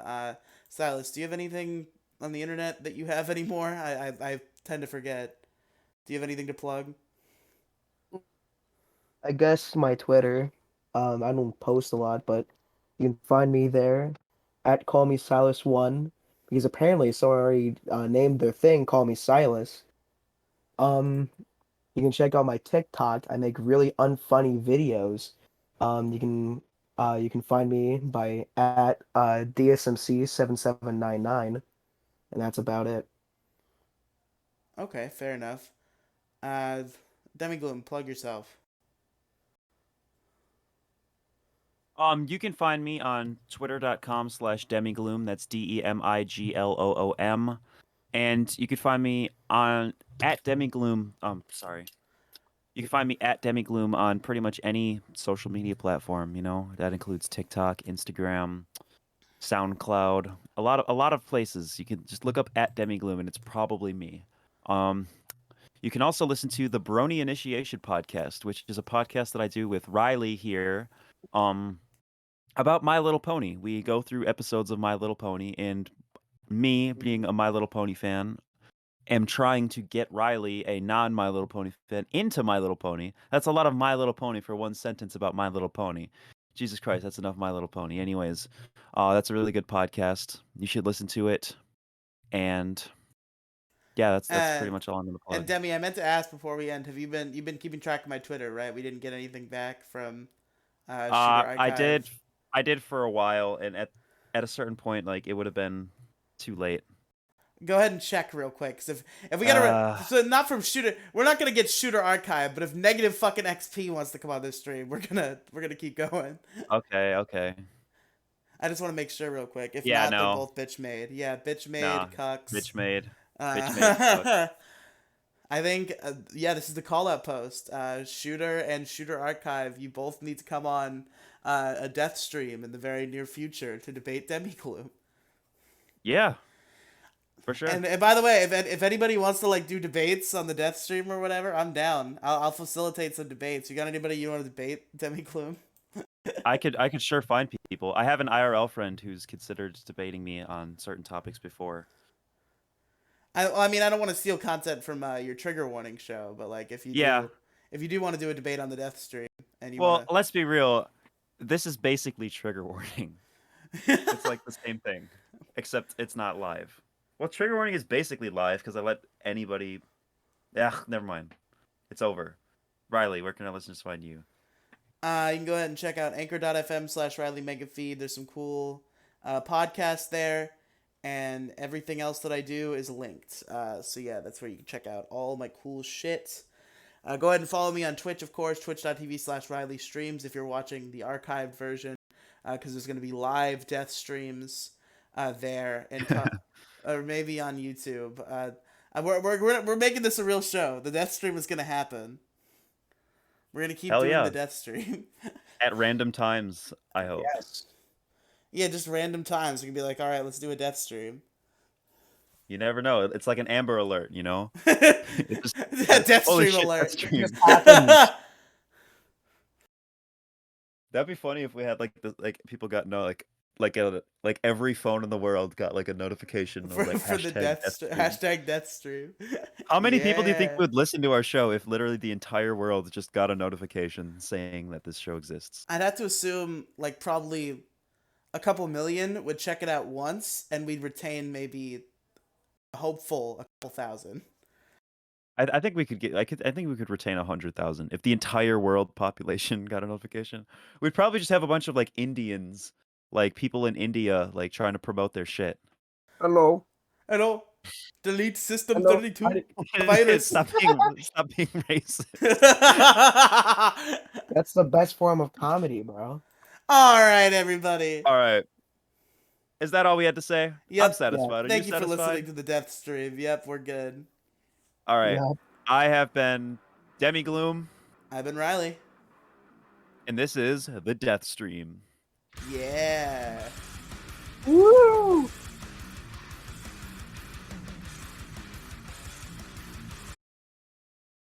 Silas, do you have anything on the internet that you have anymore? I tend to forget. Do you have anything to plug? I guess my Twitter. I don't post a lot, but you can find me there at Call Me Silas One because apparently someone already named their thing Call Me Silas. Um, you can check out my TikTok. I make really unfunny videos. You can find me by at DSMC7799, and that's about it. Okay, fair enough. Uh, Demigloom, plug yourself. You can find me on twitter.com/demigloom. That's DEMIGLOOM. And you could find me on at Demigloom. Sorry. You can find me at Demigloom on pretty much any social media platform. You know, that includes TikTok, Instagram, SoundCloud, a lot of places. You can just look up at Demigloom, and it's probably me. Um, you can also listen to the Brony Initiation podcast, which is a podcast that I do with Riley here, about My Little Pony. We go through episodes of My Little Pony, and me, being a My Little Pony fan, am trying to get Riley, a non My Little Pony fan, into My Little Pony. That's a lot of My Little Pony for one sentence about My Little Pony. Jesus Christ, that's enough My Little Pony. Anyways, that's a really good podcast. You should listen to it. And yeah, that's pretty much all I'm gonna plug. And Demi, I meant to ask before we end. You've been keeping track of my Twitter, right? We didn't get anything back from Shooter Archive. I did for a while, and at a certain point, like, it would have been too late. Go ahead and check real quick, because if we gotta so not from Shooter, we're not gonna get Shooter Archive, but if negative fucking XP wants to come on this stream, we're gonna keep going. Okay. I just want to make sure real quick. If Yeah, not, no. they're both bitch made. Yeah, bitch made, Nah, cucks. Bitch made. I think, this is the call out post. Shooter and Shooter Archive, you both need to come on a death stream in the very near future to debate Demigloom. Yeah, for sure. And by the way, if anybody wants to like do debates on the death stream or whatever, I'm down. I'll facilitate some debates. You got anybody you want to debate Demigloom? I could sure find people. I have an IRL friend who's considered debating me on certain topics before. I mean, I don't want to steal content from your trigger warning show, but like if you do want to do a debate on the death stream and you let's be real, this is basically trigger warning. It's like the same thing, except it's not live. Well, trigger warning is basically live because I let anybody. Never mind. It's over. Riley, where can our listeners find you? You can go ahead and check out anchor.fm/Riley Megafeed. There's some cool podcasts there, and everything else that I do is linked. So yeah, that's where you can check out all my cool shit. Go ahead and follow me on Twitch, of course, twitch.tv/Riley Streams if you're watching the archived version, because there's going to be live death streams there, and or maybe on YouTube. We're making this a real show. The death stream is going to happen. We're going to keep doing the death stream. At random times, I hope. Yes. Yeah, just random times. We can be like, all right, let's do a death stream. You never know. It's like an Amber Alert, you know? Death stream alert. Death stream. Happens. That'd be funny if we had like people got like every phone in the world got like a notification for, of like for the hashtag death stream. How many people do you think would listen to our show if literally the entire world just got a notification saying that this show exists? I'd have to assume like probably a couple million would check it out once, and we'd retain maybe a couple thousand. I think we could get. I think we could retain 100,000 if the entire world population got a notification. We'd probably just have a bunch of like Indians, like people in India, like trying to promote their shit. Hello. Delete system 32 virus. Stop being racist. That's the best form of comedy, bro. All right, everybody. All right. Is that all we had to say? Yep. I'm satisfied. Thank you satisfied? for listening to the death stream. Yep, we're good. All right. Yeah. I have been Demigloom. I've been Riley. And this is the Death Stream. Yeah. Woo!